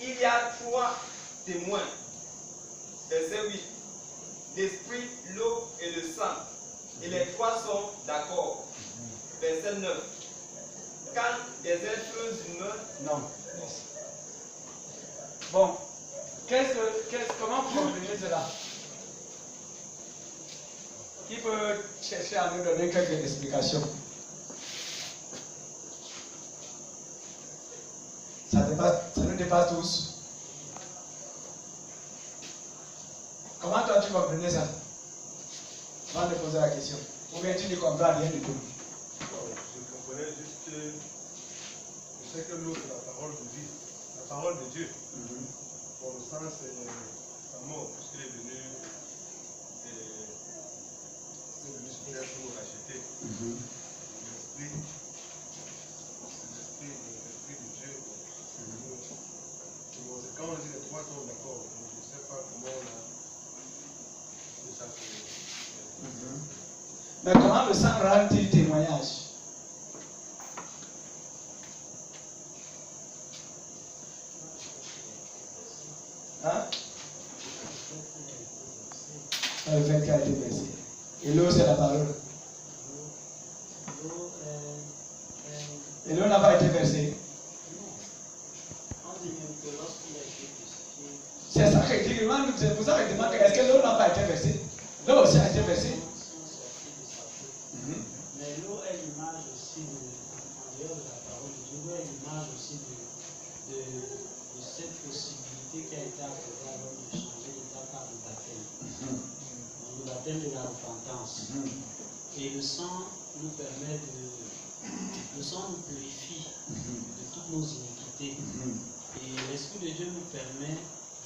Il y a 3 témoins. Verset 8. L'Esprit, l'eau et le sang. Et les 3 sont d'accord. Verset 9. Quand des êtres humains... Non. Bon. Comment vous comprenez cela? Qui peut chercher à nous donner quelques explications? Ça nous dépasse tous. Comment toi tu comprenais ça? Avant de poser la question. Ou bien tu ne comprends rien du tout? Je comprenais juste que je sais que l'eau c'est la parole de vie, la parole de Dieu. Pour le sang c'est sa mort, puisqu'il est venu sur terre pour nous racheter. L'esprit de Dieu. Quand on dit les 3 sont d'accord, je ne sais pas comment on a fait ça. Mais comment le sang rend-il témoignage? Hein? Le fait qu'il a été versé. Et l'eau, c'est la parole. Et l'eau n'a pas été versée. C'est ça que dit, c'est pour ça que je demande est-ce que l'eau n'a pas été versée? L'eau aussi a été versée. Mais l'eau est l'image aussi en dehors de la parole de Dieu, l'eau est l'image aussi de cette possibilité qui a été accordée à l'homme de changer d'état par le baptême. Le baptême de la repentance. Et le sang nous permet le sang nous purifie de toutes nos iniquités. Et l'Esprit de Dieu nous permet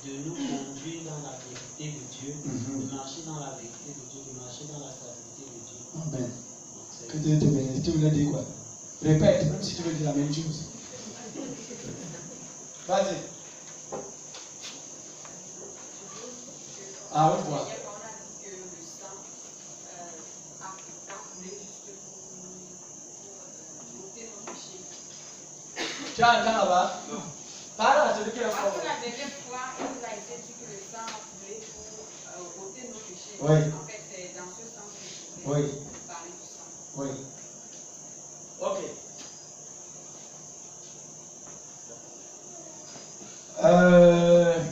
de nous conduire dans la vérité de Dieu, de marcher dans la vérité de Dieu, de marcher dans la stabilité de Dieu. Amen. Que Dieu te bénisse. Tu voulais dire quoi? Répète, même si tu veux dire la même chose. Vas-y. Ah, on voit. Tu entends là-bas? Non. Parle à celui qui est Parce fort. que la dernière fois, il nous a été dit que le sang voulait pour ôter nos péchés. Oui. En fait, c'est dans ce sens que je voulais parler du sang. Oui. Ok.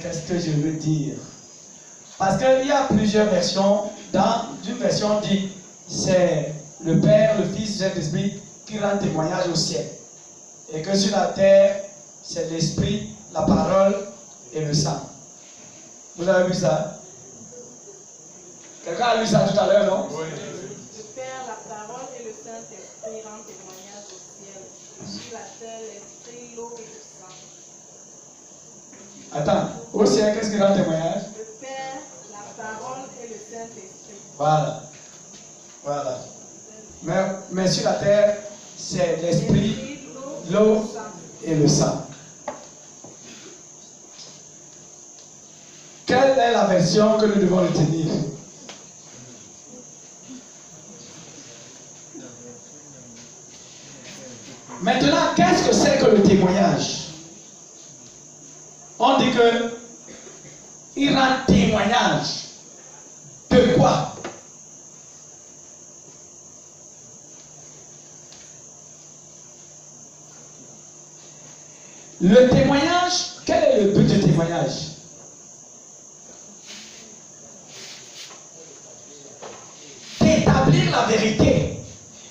Qu'est-ce que je veux dire? Parce qu'il y a plusieurs versions. Dans une version dit c'est le Père, le Fils, le Saint-Esprit qui rend témoignage au ciel. Et que sur la terre, c'est l'Esprit, la parole et le sang. Vous avez vu ça? Quelqu'un a lu ça tout à l'heure, non? Oui. Le Père, la parole et le Saint-Esprit rendent témoignage au ciel. Sur la terre, l'Esprit, l'eau et le sang. Attends, au ciel, qu'est-ce qui rend témoignage? Le Père, la parole et le Saint-Esprit. Voilà. Voilà. Mais sur la terre, c'est l'Esprit, l'eau et le sang. Quelle est la version que nous devons retenir? Maintenant, qu'est-ce que c'est que le témoignage? On dit que il rend témoignage de quoi? Le témoignage, quel est le but du témoignage? D'établir la vérité.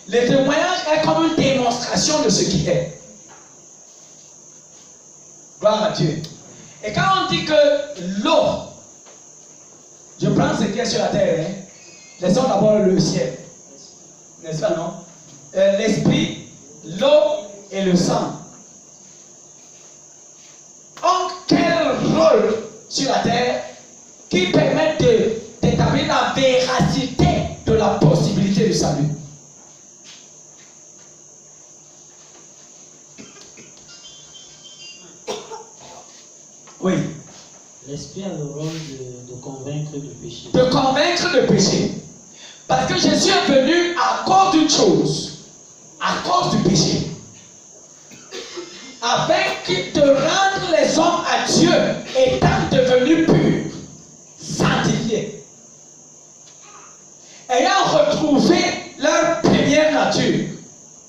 Le témoignage est comme une démonstration de ce qui est. Gloire à Dieu. Et quand on dit que l'eau, je prends ce qui est sur la terre, hein, laissons d'abord le ciel. N'est-ce pas, non? L'esprit, l'eau et le sang ont quel rôle sur la terre qui permet d'établir la véracité de la possibilité du salut? Oui. L'esprit a le rôle de convaincre du péché. De convaincre le péché. Parce que Jésus est venu à cause d'une chose, à cause du péché. Afin de rendre les hommes à Dieu étant devenus purs, sanctifiés, ayant retrouvé leur première nature.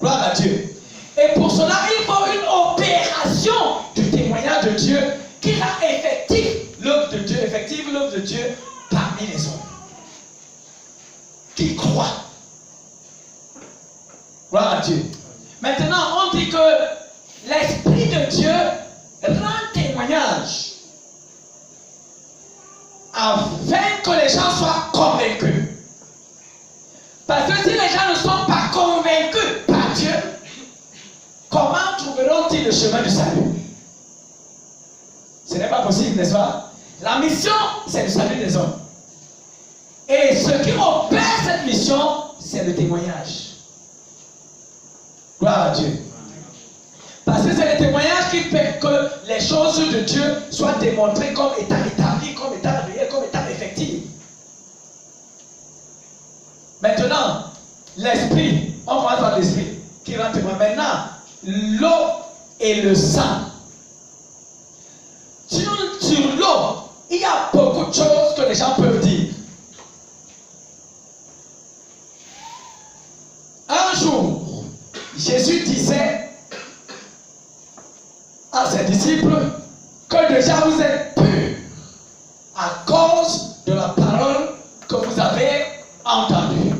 Gloire à Dieu. Et pour cela, il faut une opération du témoignage de Dieu qui rend effective l'œuvre de Dieu parmi les hommes qui croient. Gloire à Dieu. Maintenant, on dit que l'Esprit de Dieu rend témoignage afin que les gens soient convaincus. Parce que si les gens ne sont pas convaincus par Dieu, comment trouveront-ils le chemin du salut? Ce n'est pas possible, n'est-ce pas? La mission, c'est le salut des hommes. Et ce qui opère cette mission, c'est le témoignage. Gloire à Dieu. Parce que c'est le témoignage qui fait que les choses de Dieu soient démontrées comme étant établies, comme étant réelles, comme étant effectives. Maintenant, l'esprit, on commence par l'esprit qui rend témoin. Maintenant, l'eau et le sang. Sur l'eau, il y a beaucoup de choses que les gens peuvent dire. Un jour, Jésus disait à ses disciples que déjà vous êtes purs à cause de la parole que vous avez entendue.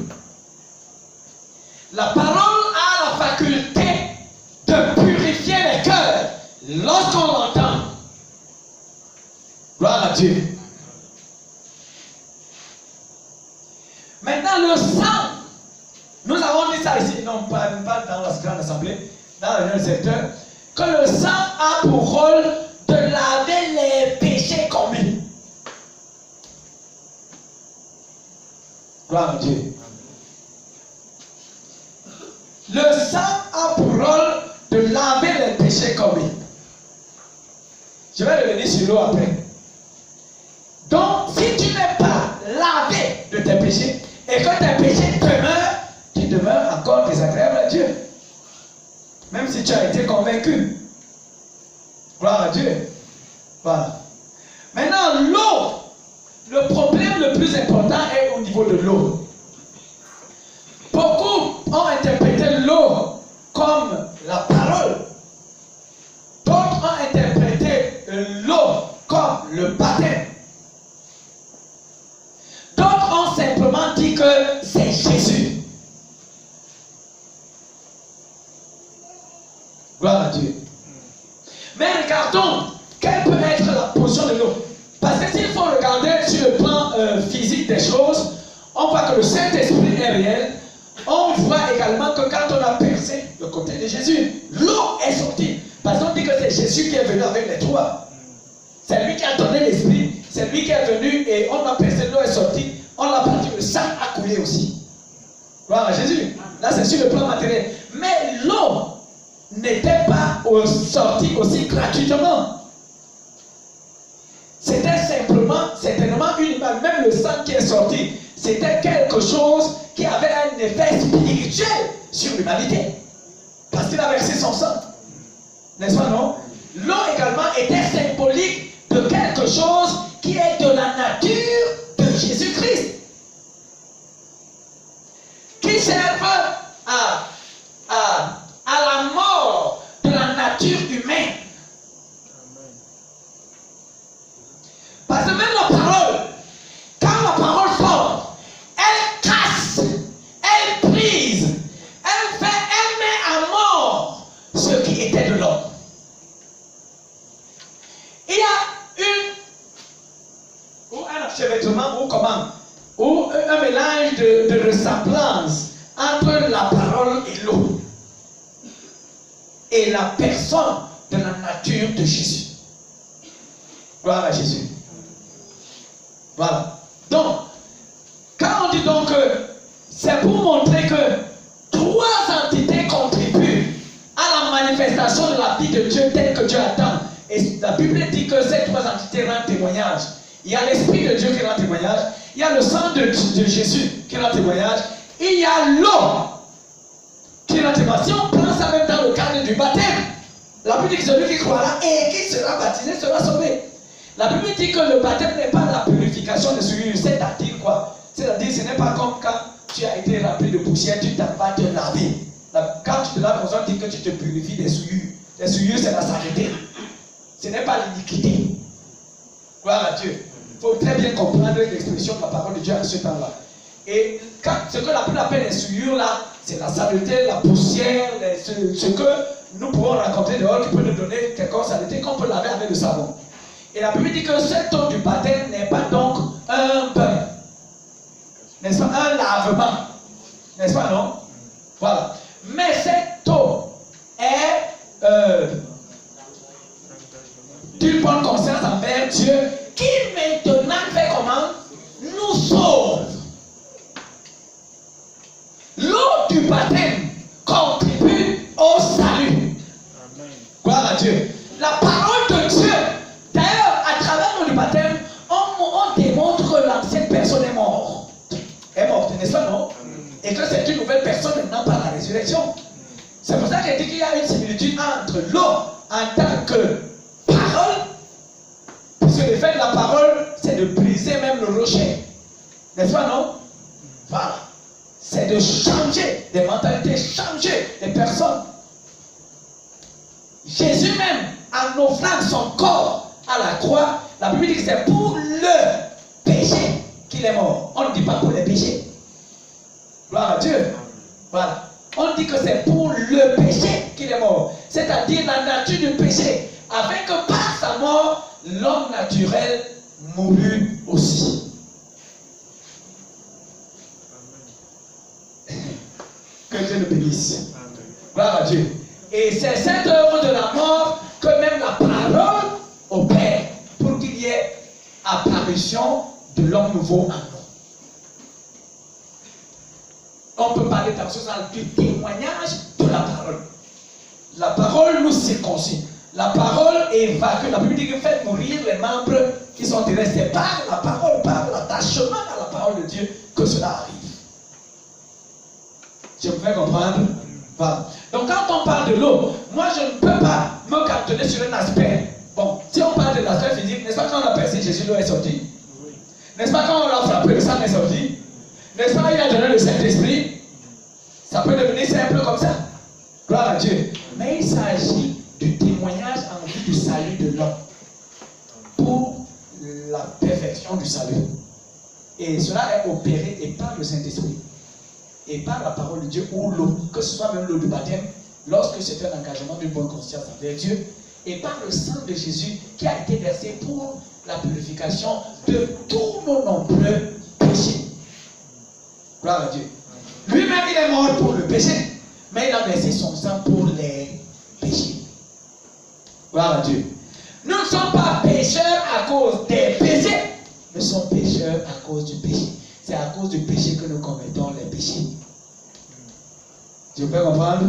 La parole a la faculté de purifier les cœurs lorsqu'on l'entend. Gloire à Dieu. Maintenant, le sang, nous avons dit ça ici, non pas dans la grande assemblée, dans le secteur, que le sang a pour rôle de laver les péchés commis. Gloire à Dieu. Le sang a pour rôle de laver les péchés commis. Je vais revenir sur l'eau après. Donc, si tu n'es pas lavé de tes péchés et que tes péchés demeurent, tu demeures encore désagréable à Dieu. Même si tu as été convaincu. Gloire à Dieu. Voilà. Maintenant, l'eau. Le problème le plus important est au niveau de l'eau. Beaucoup ont interprété l'eau comme la parole. D'autres ont interprété l'eau comme le baptême. D'autres ont simplement dit que c'est Jésus. Gloire à Dieu. Mais regardons quelle peut être la position de l'eau. Parce que s'il faut regarder sur le plan physique des choses, on voit que le Saint-Esprit est réel. On voit également que quand on a percé le côté de Jésus, l'eau est sortie. Parce qu'on dit que c'est Jésus qui est venu avec les trois. C'est lui qui a donné l'esprit. C'est lui qui est venu et on a percé, l'eau est sortie. On a parti, le sang a coulé aussi. Gloire à Jésus. Là, c'est sur le plan matériel. Mais l'eau n'était pas sortie aussi gratuitement. C'était simplement certainement une image. Même le sang qui est sorti, c'était quelque chose qui avait un effet spirituel sur l'humanité. Parce qu'il a versé son sang. N'est-ce pas, non? L'eau également était symbolique de quelque chose qui est de la nature de Jésus-Christ. Qui servent à la mort de la nature humaine. Parce que même la parole, quand la parole sort, elle casse, elle brise, elle met à mort ce qui était de l'homme. Il y a un enchevêtrement, ou un mélange de ressemblance entre la parole et l'eau. Et la personne de la nature de Jésus. Gloire à Jésus. Voilà. Donc, quand on dit donc que c'est pour montrer que trois entités contribuent à la manifestation de la vie de Dieu telle que Dieu attend. Et la Bible dit que ces trois entités rendent témoignage. Il y a l'Esprit de Dieu qui rend témoignage. Il y a le sang de Jésus qui rend témoignage. Il y a l'eau qui rend témoignage. Si on prend ça même dans le cadre du baptême, la Bible dit que celui qui croira et qui sera baptisé sera sauvé. La Bible dit que le baptême n'est pas la purification des souillures. C'est-à-dire quoi? C'est-à-dire ce n'est pas comme quand tu as été rempli de poussière, tu t'as pas te laver. Quand tu te laves, on dit que tu te purifies des souillures. Les souillures, c'est la saleté. Ce n'est pas l'iniquité. Gloire à Dieu. Il faut très bien comprendre l'expression de la parole de Dieu à ce temps-là. Et ce que la Bible appelle les souillures là, c'est la saleté, la poussière, ce que nous pouvons rencontrer dehors qui peut nous donner quelque saleté qu'on peut laver avec le savon. Et la Bible dit que cette eau du baptême n'est pas donc un bain. N'est-ce pas? Un lavement. N'est-ce pas, non? Voilà. Mais cette eau est d'une bonne conscience envers Dieu qui maintenant fait comment? Nous sauve. L'eau du baptême contribue au salut. Amen. Gloire à Dieu. La parole de Dieu, d'ailleurs, à travers l'eau du baptême, on démontre que l'ancienne personne est morte. Est morte, n'est-ce pas, non? Et que c'est une nouvelle personne maintenant par la résurrection. C'est pour ça qu'il dit qu'il y a une similitude entre l'eau en tant que parole, puisque l'effet de la parole, c'est de briser même le rocher. N'est-ce pas, non? Voilà. C'est de changer des mentalités, changer des personnes. Jésus même, en offrant son corps à la croix, la Bible dit que c'est pour le péché qu'il est mort. On ne dit pas pour les péchés. Gloire à Dieu. Voilà. On dit que c'est pour le péché qu'il est mort. C'est-à-dire la nature du péché. Afin que par sa mort, l'homme naturel mourut aussi. Que Dieu le bénisse. Gloire à Dieu. Et c'est cette œuvre de la mort que même la parole opère pour qu'il y ait apparition de l'homme nouveau en nous. On peut parler dans ce sens du témoignage de la parole. La parole nous circoncit. La parole évacue. La Bible dit que fait mourir les membres qui sont terrestres. C'est par la parole, par l'attachement à la parole de Dieu que cela arrive. Je me fais comprendre? Voilà. Donc quand on parle de l'eau, moi je ne peux pas me cantonner sur un aspect. Bon, si on parle de l'aspect physique, n'est-ce pas quand on a percé Jésus, l'eau est sortie? Oui. N'est-ce pas quand on l'a frappé, le sang est sorti? N'est-ce pas il a donné le Saint-Esprit? Ça peut devenir simple comme ça. Gloire à Dieu. Mais il s'agit du témoignage en vue du salut de l'homme. Pour la perfection du salut. Et cela est opéré et par le Saint-Esprit. Et par la parole de Dieu ou l'eau, que ce soit même l'eau du baptême, lorsque c'est un engagement d'une bonne conscience envers Dieu, et par le sang de Jésus qui a été versé pour la purification de tous nos nombreux péchés. Gloire à Dieu. Lui-même, il est mort pour le péché, mais il a versé son sang pour les péchés. Gloire à Dieu. Nous ne sommes pas pécheurs à cause des péchés, nous sommes pécheurs à cause du péché. C'est à cause du péché que nous commettons les péchés. Je peux comprendre?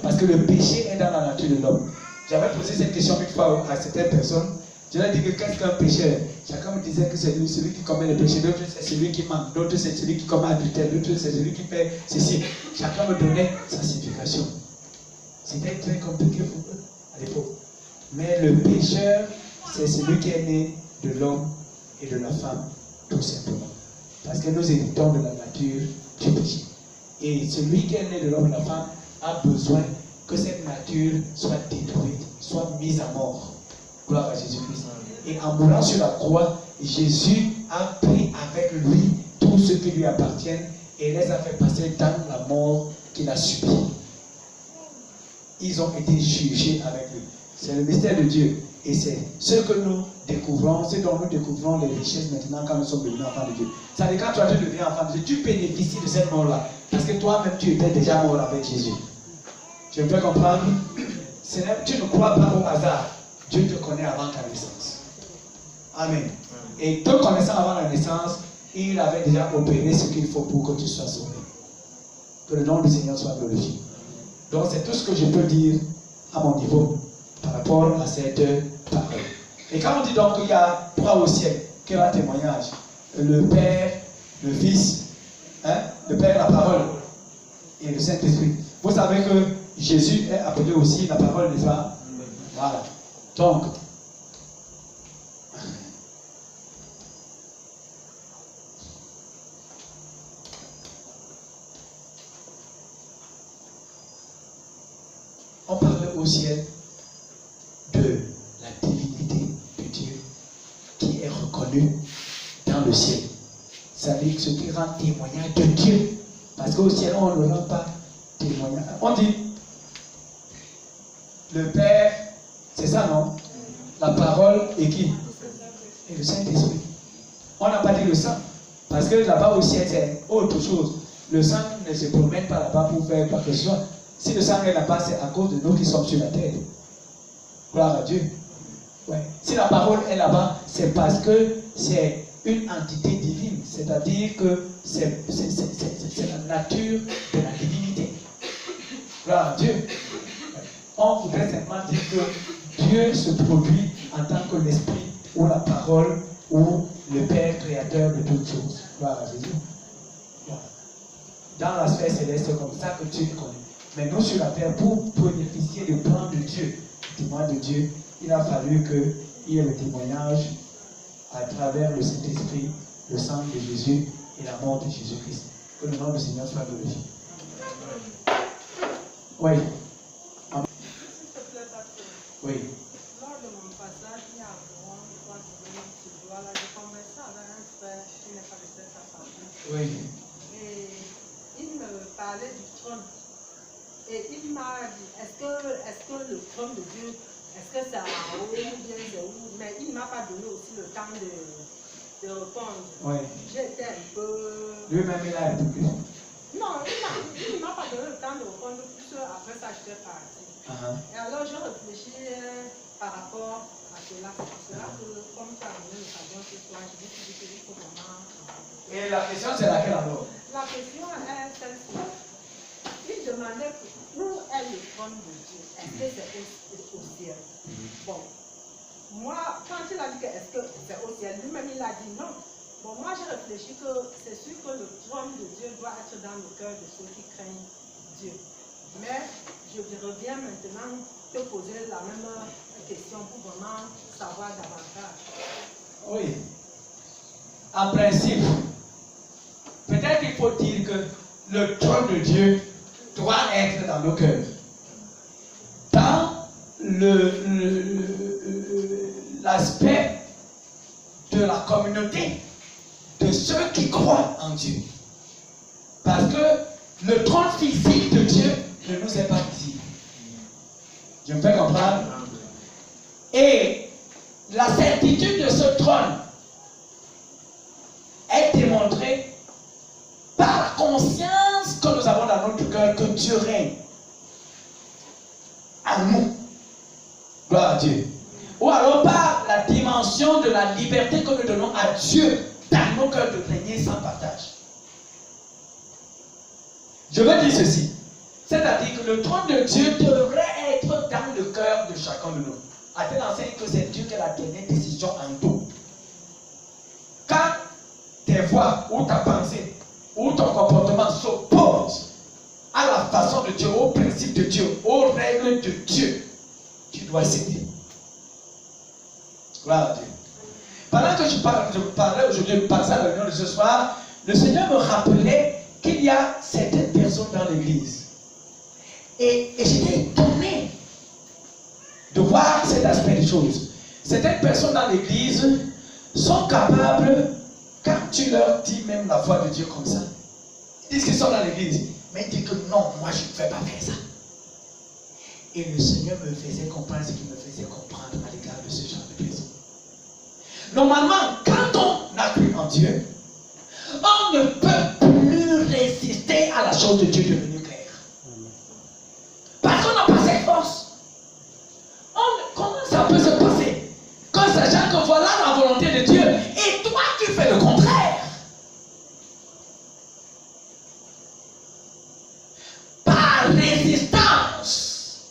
Parce que le péché est dans la nature de l'homme. J'avais posé cette question une fois à certaines personnes. Je leur ai dit que qu'est-ce qu'un pécheur? Chacun me disait que c'est celui qui commet le péché, d'autres c'est celui qui manque, d'autres c'est celui qui commet adultère, d'autres c'est celui qui fait ceci. Chacun me donnait sa signification. C'était très compliqué pour eux à l'époque. Mais le pécheur, c'est celui qui est né de l'homme et de la femme, tout simplement. Parce que nous héritons de la nature du péché. Et celui qui est né de l'homme et de la femme a besoin que cette nature soit détruite, soit mise à mort. Gloire à Jésus-Christ. Et en mourant sur la croix, Jésus a pris avec lui tout ce qui lui appartient et les a fait passer dans la mort qu'il a subie. Ils ont été jugés avec lui. C'est le mystère de Dieu. Et c'est ce que nous découvrons, c'est dont nous découvrons les richesses maintenant quand nous sommes devenus enfants de Dieu. C'est-à-dire quand toi tu deviens enfant de Dieu, tu bénéficies de cette mort-là. Parce que toi-même tu étais déjà mort avec Jésus. Tu me fais comprendre? Tu ne crois pas au hasard. Dieu te connaît avant ta naissance. Amen. Et te connaissant avant la naissance, il avait déjà opéré ce qu'il faut pour que tu sois sauvé. Que le nom du Seigneur soit glorifié. Donc c'est tout ce que je peux dire à mon niveau par rapport à cette parole. Et quand on dit donc qu'il y a trois au ciel, quel est le témoignage? Le Père, le Fils, le Père, la parole et le Saint-Esprit. Vous savez que Jésus est appelé aussi la parole, n'est-ce pas? Voilà. Donc, on parle au ciel de la divinité de Dieu qui est reconnue dans le ciel. C'est-à-dire ce qui rend témoignage de Dieu. Parce qu'au ciel, on ne rend pas témoignage. On dit le Père, c'est ça, non? La parole et qui? Et le Saint-Esprit. On n'a pas dit le sang. Parce que là-bas au ciel, c'est autre chose. Le sang ne se promène pas là-bas pour faire quoi que ce soit. Si le sang est là-bas, c'est à cause de nous qui sommes sur la terre. Gloire à Dieu. Ouais. Si la parole est là-bas, c'est parce que c'est une entité divine. C'est-à-dire que c'est la nature de la divinité. Gloire à Dieu. Ouais. On voudrait simplement dire que Dieu se produit en tant que l'esprit ou la parole ou le Père créateur de toutes choses. Gloire à Jésus. Voilà. Dans la sphère céleste, c'est comme ça que Dieu le connaît. Mais nous sur la terre, pour bénéficier du plan de Dieu, du témoin de Dieu, il a fallu qu'il y ait le témoignage à travers le Saint-Esprit, le sang de Jésus et la mort de Jésus-Christ. Que le nom du Seigneur soit glorifié. Oui. Oui. Lors de mon passage, il y a environ 3 semaines, je conversais avec un frère qui n'est pas de cette assemblée. Oui. Et il me parlait du trône. Et il m'a dit, est-ce que le trône de Dieu, est-ce que c'est en haut ou bien c'est où? Mais il ne m'a pas donné aussi le temps de répondre. Oui. J'étais un peu... Lui-même, il a répondu. Non, il ne m'a pas donné le temps de répondre, puisque après ça, j'étais parti. Et alors, je réfléchis par rapport à cela. C'est pour cela que, comme tu as donné l'occasion ce soir, je me suis dit qu'il faut vraiment... Et la question, c'est laquelle alors? La question est celle-ci. Il demandait où est le trône de Dieu. Est-ce que c'est au ciel? Bon, moi, quand il a dit que est-ce que c'est au ciel, lui-même il a dit non. Bon, moi j'ai réfléchi que c'est sûr que le trône de Dieu doit être dans le cœur de ceux qui craignent Dieu. Mais je reviens maintenant te poser la même question pour vraiment savoir davantage. Oui. En principe, peut-être il faut dire que le trône de Dieu doit être dans nos cœurs. Dans l'aspect de la communauté, de ceux qui croient en Dieu. Parce que le trône physique de Dieu ne nous est pas visible. Je me fais comprendre? Et la certitude de ce trône est démontrée par la conscience que nous avons dans notre cœur que Dieu règne en nous. Gloire à Dieu. Ou alors par la dimension de la liberté que nous donnons à Dieu dans nos cœurs de régner sans partage. Je veux dire ceci. C'est-à-dire que le trône de Dieu devrait être dans le cœur de chacun de nous. A-t-elle enseigné que c'est Dieu qui a la dernière décision en tout? tes voix ou ta pensée ou ton comportement s'oppose à la façon de Dieu, au principe de Dieu, aux règles de Dieu, tu dois céder. Gloire à Dieu. Pendant que je parlais aujourd'hui, je passais à la réunion de ce soir, le Seigneur me rappelait qu'il y a certaines personnes dans l'église. Et j'étais étonné de voir cet aspect des choses. Certaines personnes dans l'église sont capables, quand tu leur dis même la foi de Dieu comme ça, ils disent qu'ils sont dans l'église, mais ils disent que non, moi je ne vais pas faire ça. Et le Seigneur me faisait comprendre ce qu'il me faisait comprendre à l'égard de ce genre de personnes. Normalement, quand on a cru en Dieu, on ne peut plus résister à la chose de Dieu devenue claire. Parce qu'on n'a pas cette force. Comment ça peut se passer? Quand sachant que voilà la volonté de Dieu, et toi tu fais le contraire. Par résistance.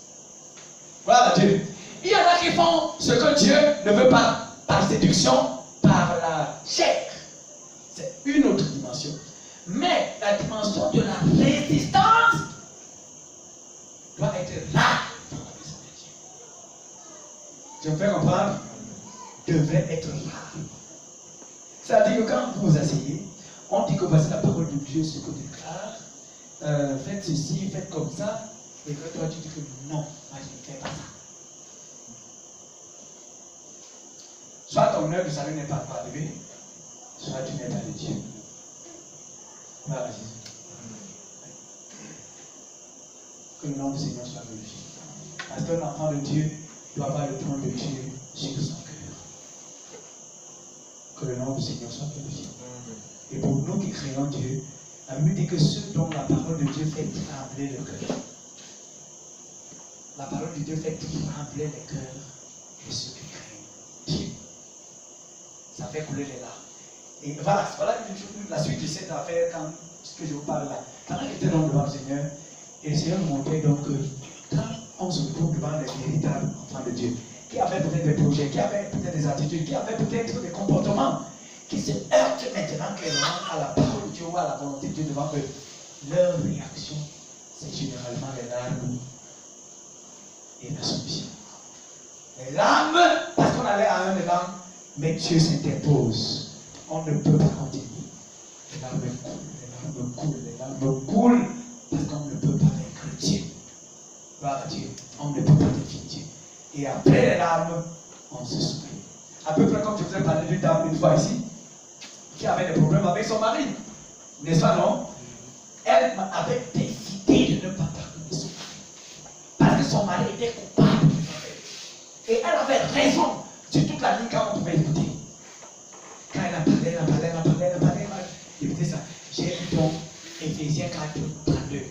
Voilà Dieu. Il y en a qui font ce que Dieu ne veut pas. Par séduction, par la chair. C'est une autre dimension. Mais la dimension de la résistance doit être là dans la maison de Dieu. Je me fais comprendre? Devrait être là. Ça veut dire que quand vous vous asseyez, on dit que voici la parole de Dieu, ce que déclare. Faites ceci, faites comme ça. Et que toi tu dis que non, moi je ne fais pas ça. Soit ton œuvre de salut n'est pas arrivée, soit tu n'es pas de Dieu. Voilà Jésus. Que le nom du Seigneur soit glorifié. Parce qu'un enfant de Dieu doit avoir le trône de Dieu sur son cœur. Que le nom du Seigneur soit glorifié. Et pour nous qui créons Dieu, la Bible dit que ceux dont la parole de Dieu fait trembler le cœur. La parole de Dieu fait trembler les cœurs de ceux qui craignent Dieu. Ça fait couler les larmes. Et voilà la suite de cette affaire, quand ce que je vous parle là. Quand on était donc devant le Seigneur, et le Seigneur nous montrait donc que quand on se trouve devant les véritables enfants de Dieu, qui avaient peut-être des projets, qui avaient peut-être des attitudes, qui avaient peut-être des comportements, qui se heurtent maintenant clairement à la parole de Dieu ou à la volonté de Dieu devant eux, leur réaction, c'est généralement les larmes et la soumission. Les larmes, parce qu'on allait à un élan. Mais Dieu s'interpose. On ne peut pas continuer. Les larmes coulent, les larmes coulent, parce qu'on ne peut pas vaincre Dieu. Gloire à Dieu. On ne peut pas défier Dieu. Et après les larmes, on se souvient. À peu près comme je vous ai parlé d'une dame une fois ici, qui avait des problèmes avec son mari. N'est-ce pas, non? Elle avait décidé de ne pas pardonner son mari. Parce que son mari était coupable. Et elle avait raison. Sur toute la ligne, quand on pouvait écouter. Quand elle a parlé, écoutez ça. J'ai lu donc Éphésiens 4, 32.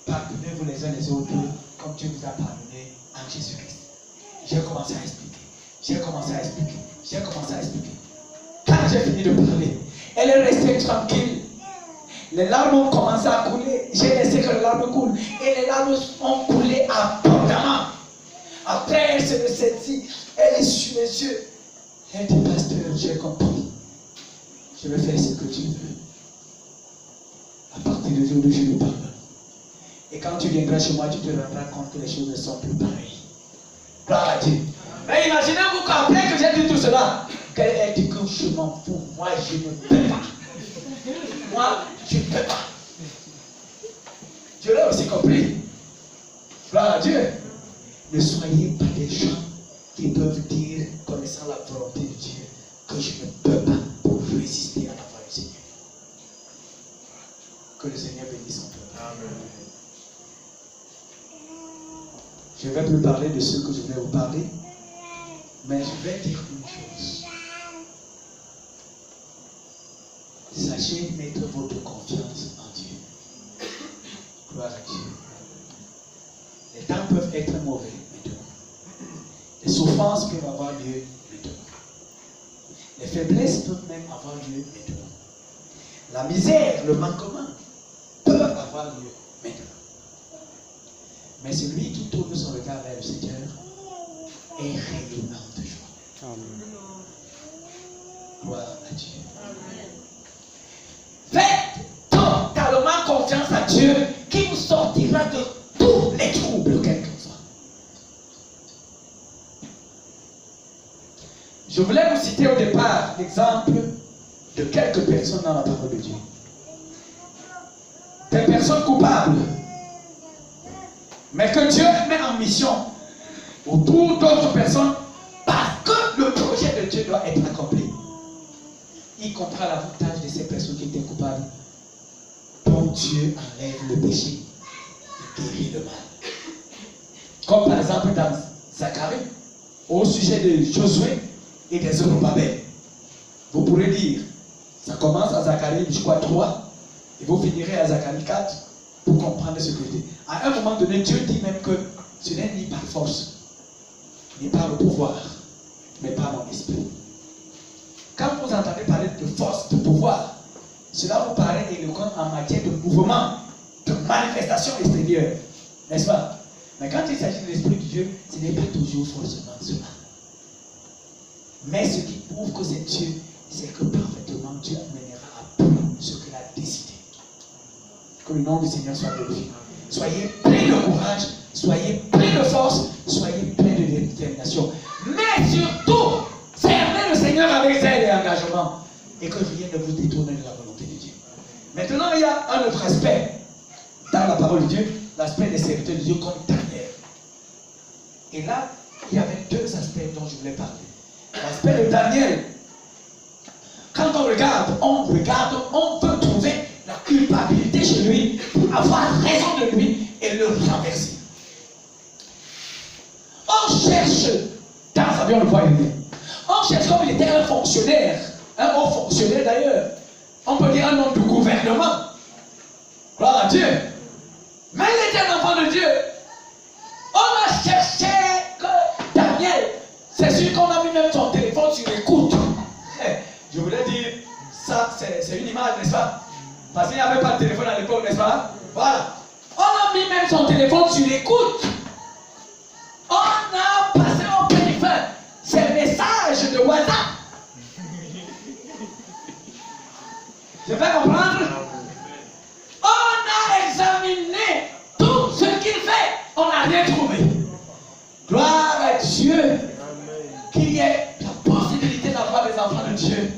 Pardonnez-vous les uns les autres, comme Dieu vous a pardonné en Jésus-Christ. J'ai commencé à expliquer. Quand j'ai fini de parler, elle est restée tranquille. Les larmes ont commencé à couler. J'ai laissé que les larmes coulent. Et les larmes ont coulé abondamment. Après, elle se ressentit. Elle est sur mes yeux. Elle dit, pasteur, j'ai compris. Je vais faire ce que tu veux. À partir du jour où je lui pardonne. Et quand tu viendras chez moi, tu te rendras compte que les choses ne sont plus pareilles. Gloire à Dieu. Mais imaginez-vous qu'après que j'ai dit tout cela, qu'elle dit que je m'en fous. Moi, je ne peux pas. Moi, je ne peux pas. Je l'ai aussi compris. Gloire à Dieu. Ne soyez pas des gens qui peuvent dire, connaissant la volonté de Dieu, que je ne peux pas pour résister à la voix du Seigneur. Que le Seigneur bénisse son peuple. Amen. Je ne vais plus parler de ce que je vais vous parler, mais je vais dire une chose. Sachez mettre votre confiance en Dieu. Gloire à Dieu. Les temps peuvent être mauvais maintenant. Les souffrances peuvent avoir lieu maintenant. Les faiblesses peuvent même avoir lieu maintenant. La misère, le manquement peuvent avoir lieu maintenant. Mais celui qui tourne son regard vers le Seigneur est rayonnant de joie. Amen. Gloire à Dieu. Amen. Dieu qui vous sortira de tous les troubles, quels qu'ils soient. Je voulais vous citer au départ l'exemple de quelques personnes dans la parole de Dieu. Des personnes coupables, mais que Dieu met en mission autour d'autres personnes parce que le projet de Dieu doit être accompli. Il comprend l'avantage de ces personnes qui étaient coupables. Dont Dieu enlève le péché et guérit le mal. Comme par exemple dans Zacharie, au sujet de Josué et des Zorobabel. Vous pourrez dire, ça commence à Zacharie, je crois 3, et vous finirez à Zacharie 4 pour comprendre ce que je dis. À un moment donné, Dieu dit même que ce n'est ni par force, ni par le pouvoir, mais par mon esprit. Quand vous entendez parler de force, de pouvoir, cela vous paraît éloquent en matière de mouvement, de manifestation extérieure, n'est-ce pas? Mais quand il s'agit de l'Esprit de Dieu, ce n'est pas toujours forcément cela. Mais ce qui prouve que c'est Dieu, c'est que parfaitement Dieu amènera à bout ce qu'il a décidé. Que le nom du Seigneur soit glorifié. Soyez pleins de courage, soyez pleins de force, soyez pleins de détermination. Mais surtout, servez le Seigneur avec zèle et engagement. Et que rien ne vous détourne de la volonté de Dieu. Maintenant, il y a un autre aspect dans la parole de Dieu, l'aspect des serviteurs de Dieu comme Daniel. Et là, il y avait deux aspects dont je voulais parler. L'aspect de Daniel, quand on regarde, on peut trouver la culpabilité chez lui pour avoir raison de lui et le renverser. On cherche, dans sa vie on le voit lui, on cherche comme il était un fonctionnaire, un haut fonctionnaire d'ailleurs, on peut dire un homme du gouvernement. Gloire à Dieu. Mais il était un enfant de Dieu. On a cherché que Daniel, c'est sûr qu'on a mis même son téléphone sur écoute. Je voulais dire, ça c'est une image, n'est-ce pas? Parce qu'il n'y avait pas de téléphone à l'époque, n'est-ce pas? Voilà. On a mis même son téléphone sur écoute. On a passé au téléphone ces messages de WhatsApp. Je vais comprendre. On a examiné tout ce qu'il fait. On n'a rien trouvé. Gloire à Dieu. Qu'il y ait la possibilité d'avoir des enfants de Dieu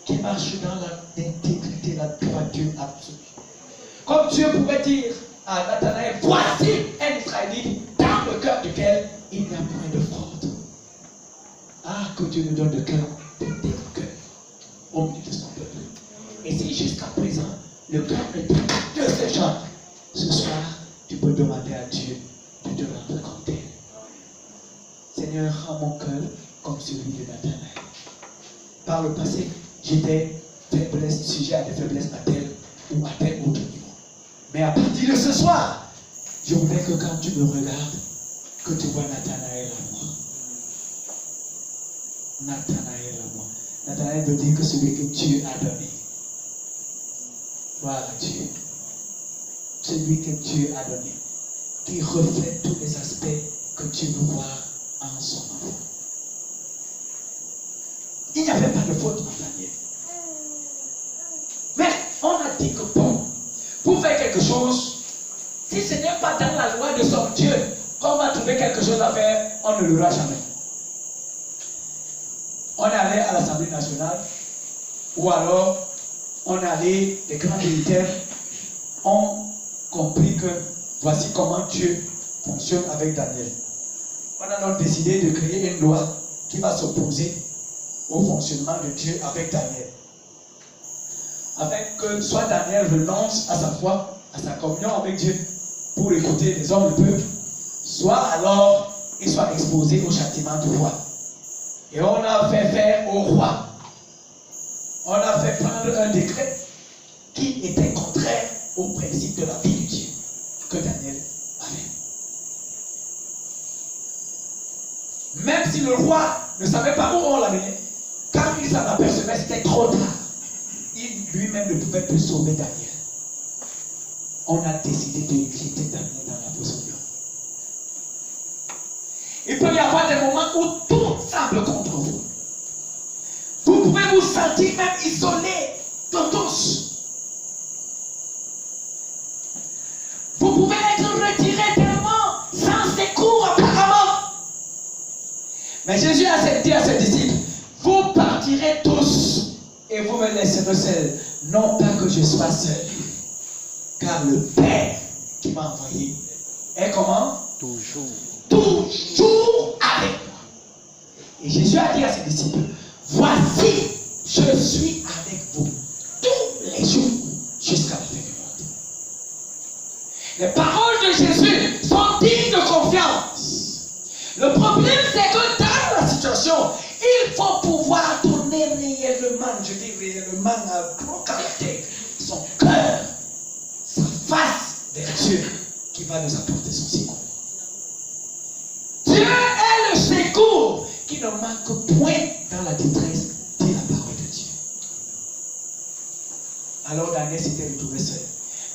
qui marchent dans l'intégrité, la droiture absolue. Comme Dieu pouvait dire à Nathanaël, voici un Israélite dans le cœur duquel il n'y a point de fraude. Ah, que Dieu nous donne de cœur, de cœur au milieu de son peuple. Et si jusqu'à présent, le cœur est de ces gens, ce soir, tu peux demander à Dieu de te rendre compte. Seigneur, rends mon cœur comme celui de Nathanaël. Par le passé, j'étais sujet à des faiblesses à tel ou à tel autre niveau. Mais à partir de ce soir, je voudrais que quand tu me regardes, que tu vois Nathanaël à moi. Nathanaël à moi. Nathanaël veut dire que celui que Dieu a donné. Gloire à Dieu. Celui que Dieu a donné. Qui reflète tous les aspects que Dieu veut voir en son enfant. Il n'y avait pas de faute en Daniel. Mais on a dit que bon, pour faire quelque chose, si ce n'est pas dans la loi de son Dieu qu'on va trouver quelque chose à faire, on ne l'aura jamais. On est allé à l'Assemblée nationale, ou alors on est allé, les grands militaires ont compris que voici comment Dieu fonctionne avec Daniel. On a donc décidé de créer une loi qui va s'opposer au fonctionnement de Dieu avec Daniel. Afin que soit Daniel renonce à sa foi, à sa communion avec Dieu pour écouter les hommes du peuple, soit alors il soit exposé au châtiment du roi. Et on a fait faire au roi, on a fait prendre un décret qui était contraire au principe de la vie de Dieu que Daniel avait. Même si le roi ne savait pas où on l'amenait, quand il s'en apercevait, c'était trop tard. Il lui-même ne pouvait plus sauver Daniel. On a décidé de jeter Daniel dans la boisson. Il peut y avoir des moments où tout semble contre vous. Vous pouvez vous sentir même isolé de tous. Mais Jésus a dit à ses disciples, vous partirez tous et vous me laisserez seul. Non pas que je sois seul, car le Père qui m'a envoyé est comment? Toujours avec moi. Et Jésus a dit à ses disciples, voici, je suis avec vous tous les jours jusqu'à la fin du monde. Les paroles de Jésus sont dignes de confiance. Le problème, c'est que dans la situation, il faut pouvoir tourner réellement, je dis réellement à gros caractère, son cœur, sa face vers Dieu qui va nous apporter son secours. Dieu est le secours qui ne manque point dans la détresse, dit la parole de Dieu. Alors Daniel s'était retrouvé seul.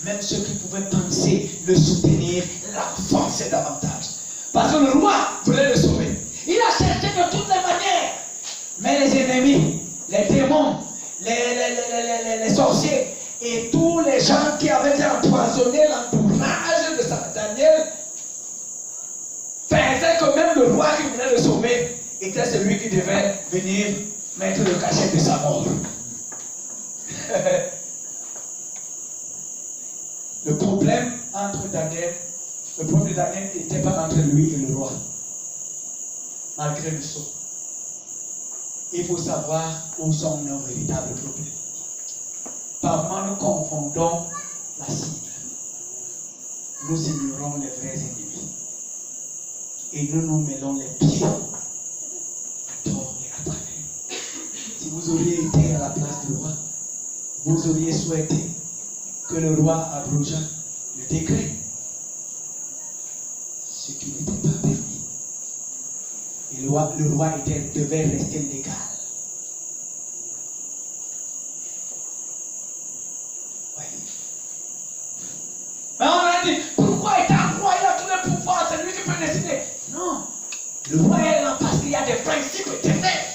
Même ceux qui pouvaient penser le soutenir l'enfonçaient davantage. Parce que le roi voulait le sauver. Il a cherché de toutes les manières. Mais les ennemis, les démons, les sorciers et tous les gens qui avaient empoisonné l'entourage de Daniel pensaient que même le roi qui voulait le sauver était celui qui devait venir mettre le cachet de sa mort. Le problème entre Daniel, le problème de Daniel n'était pas entre lui et le roi, malgré le sceau. Il faut savoir où sont nos véritables problèmes. Parfois, nous confondons la cible. Nous ignorons les vrais ennemis. Et nous nous mêlons les pieds à tort et à travers. Si vous auriez été à la place du roi, vous auriez souhaité que le roi abrogeât le décret, ce qui n'était pas permis. Et le roi devait rester légal. Ouais. Mais on a dit, pourquoi est un roi? Il a tous les pouvoirs, c'est lui qui peut décider. Non, le roi est là parce qu'il y a des principes éternels.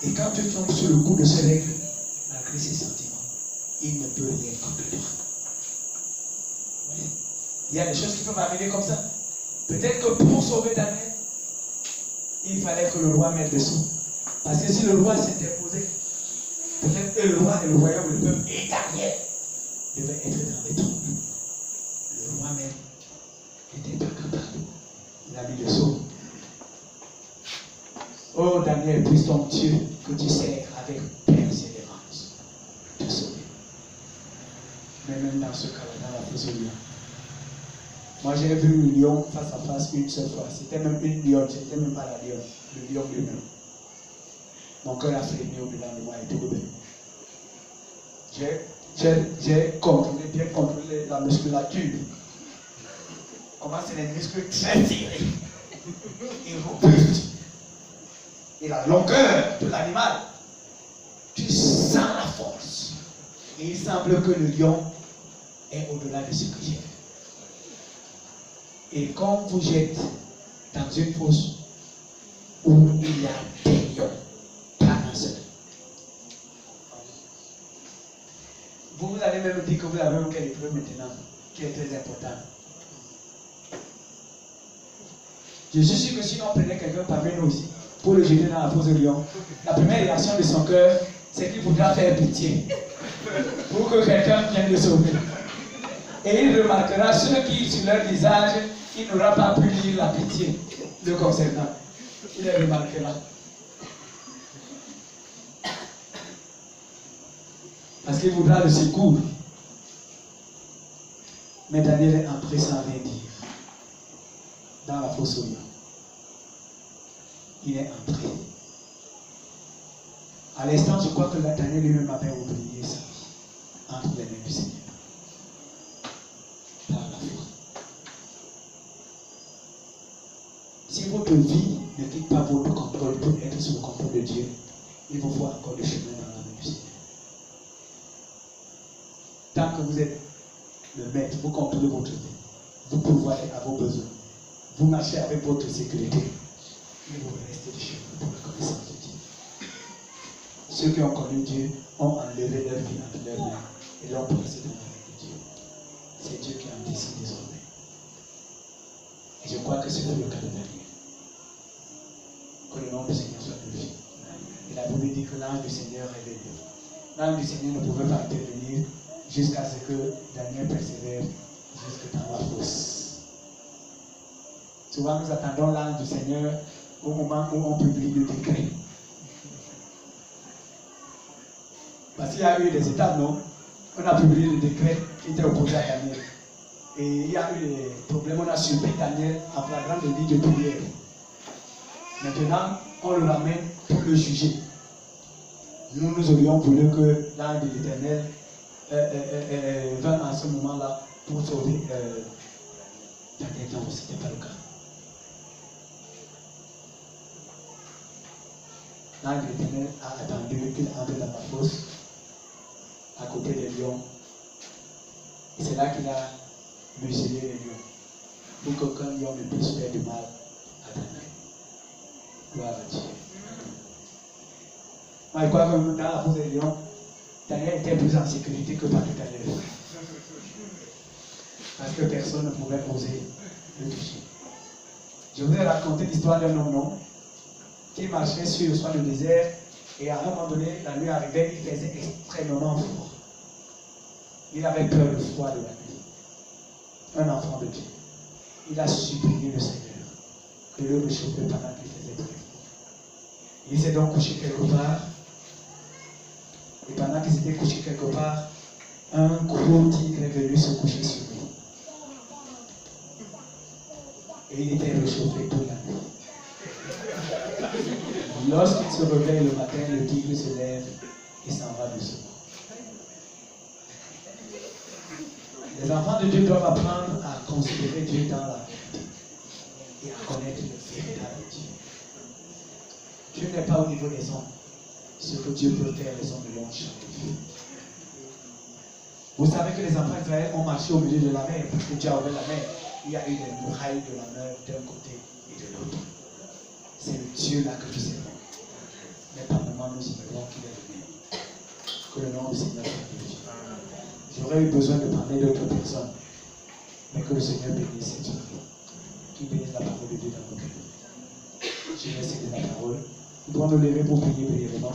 Et quand tu tombes sur le coup de ces règles, malgré ses sentiments, il ne peut rien contre toi. Oui. Il y a des choses qui peuvent arriver comme ça. Peut-être que pour sauver Daniel, il fallait que le roi mette le sceau. Parce que si le roi s'était posé, peut-être que le roi et le royaume, le peuple et Daniel devaient être dans les troubles. Le roi même n'était pas capable. Il a mis le sceau. Oh Daniel, puisse ton Dieu que tu sers avec persévérance te sauver. Mais même dans ce cas-là, dans la fosse au lion. Moi j'ai vu le lion face à face une seule fois. C'était même une lionne, c'était même pas la lionne, le lion lui-même. Mon cœur a frémi au-delà de moi et tout le bien. J'ai bien contrôlé la musculature. Comment c'est des muscles très serrés et robustes. Et la longueur de l'animal. Tu sens la force. Et il semble que le lion est au-delà de ce que j'ai vu. Et quand vous êtes dans une fosse où il y a des lions, pas un seul. Vous allez même dire que vous avez un épreuve maintenant qui est très important. Je suis sûr que si on prenait quelqu'un parmi nous ici pour le jeter dans la fosse au lion, la première réaction de son cœur, c'est qu'il voudra faire pitié pour que quelqu'un vienne le sauver. Et il remarquera ceux qui, sur leur visage, il n'aura pas pu lire la pitié le concernant. Il les remarquera. Parce qu'il voudra le secours. Mais Daniel est entré sans rien dire dans la fosse au lion. Il est entré. À l'instant, je crois que Daniel lui-même avait oublié sa vie entre les mains du Seigneur. Par la foi. Si votre vie ne quitte pas votre contrôle pour être sous le contrôle de Dieu, il vous faut encore le chemin dans la main du Seigneur. Tant que vous êtes le maître, vous contrôlez votre vie, vous pourvoyez à vos besoins, vous marchez avec votre sécurité, et vous restez de chez vous pour la connaissance de Dieu. Ceux qui ont connu Dieu ont enlevé leur vie entre leurs mains et l'ont placé dans la main de Dieu. C'est Dieu qui en décide désormais. Et je crois que c'est le cas de Daniel. Que le nom du Seigneur soit glorifié. Et la Bible dit que l'ange du Seigneur est venu. L'ange du Seigneur ne pouvait pas intervenir jusqu'à ce que Daniel persévère jusque dans la fosse. Souvent, nous attendons l'ange du Seigneur au moment où on publie le décret. Parce qu'il y a eu des étapes, non? On a publié le décret qui était opposé à Daniel. Et il y a eu des problèmes, on a surpris Daniel en flagrant délit de prière. Maintenant, on le ramène pour le juger. Nous aurions voulu que l'ange de l'Éternel vint en ce moment-là pour sauver Daniel. Non, ce n'était pas le cas. L'ange de l'Éternel a attendu qu'il entre dans la fosse, à côté des lions. Et c'est là qu'il a muselé les lions, pour qu'aucun lion ne puisse faire du mal à Daniel. Gloire à Dieu. Moi, je crois que dans la fosse des lions, Daniel était plus en sécurité que par tout à l'heure. Parce que personne ne pouvait oser le toucher. Je vous ai raconté l'histoire d'un homme, non, qui marchait sur le soin du désert, et à un moment donné, la nuit arrivait, il faisait extrêmement froid. Il avait peur du froid de la nuit. Un enfant de Dieu. Il a supplié le Seigneur que le réchauffe pendant qu'il faisait très froid. Il s'est donc couché quelque part. Et pendant qu'il s'était couché quelque part, un gros tigre est venu se coucher sur lui. Et il était réchauffé toute la nuit. Lorsqu'il se réveille le matin, le tigre se lève et s'en va doucement. Les enfants de Dieu doivent apprendre à considérer Dieu dans la vérité et à connaître le véritable Dieu. Dieu n'est pas au niveau des hommes. Ce que Dieu peut faire, les hommes l'ont jamais. Vous savez que les enfants d'Israël ont marché au milieu de la mer parce que Dieu a ouvert la mer. Il y a eu des murailles de la mer d'un côté et de l'autre. C'est le Dieu là que nous aimons. Mais par moment, nous ignorons qu'il est le même. Que le nom du Seigneur soit glorifié. J'aurais eu besoin de parler d'autres personnes, mais que le Seigneur bénisse cette journée. Qu'il bénisse la parole de Dieu dans nos cœurs. Je vais céder la parole. Nous devons nous lever pour prier brièvement.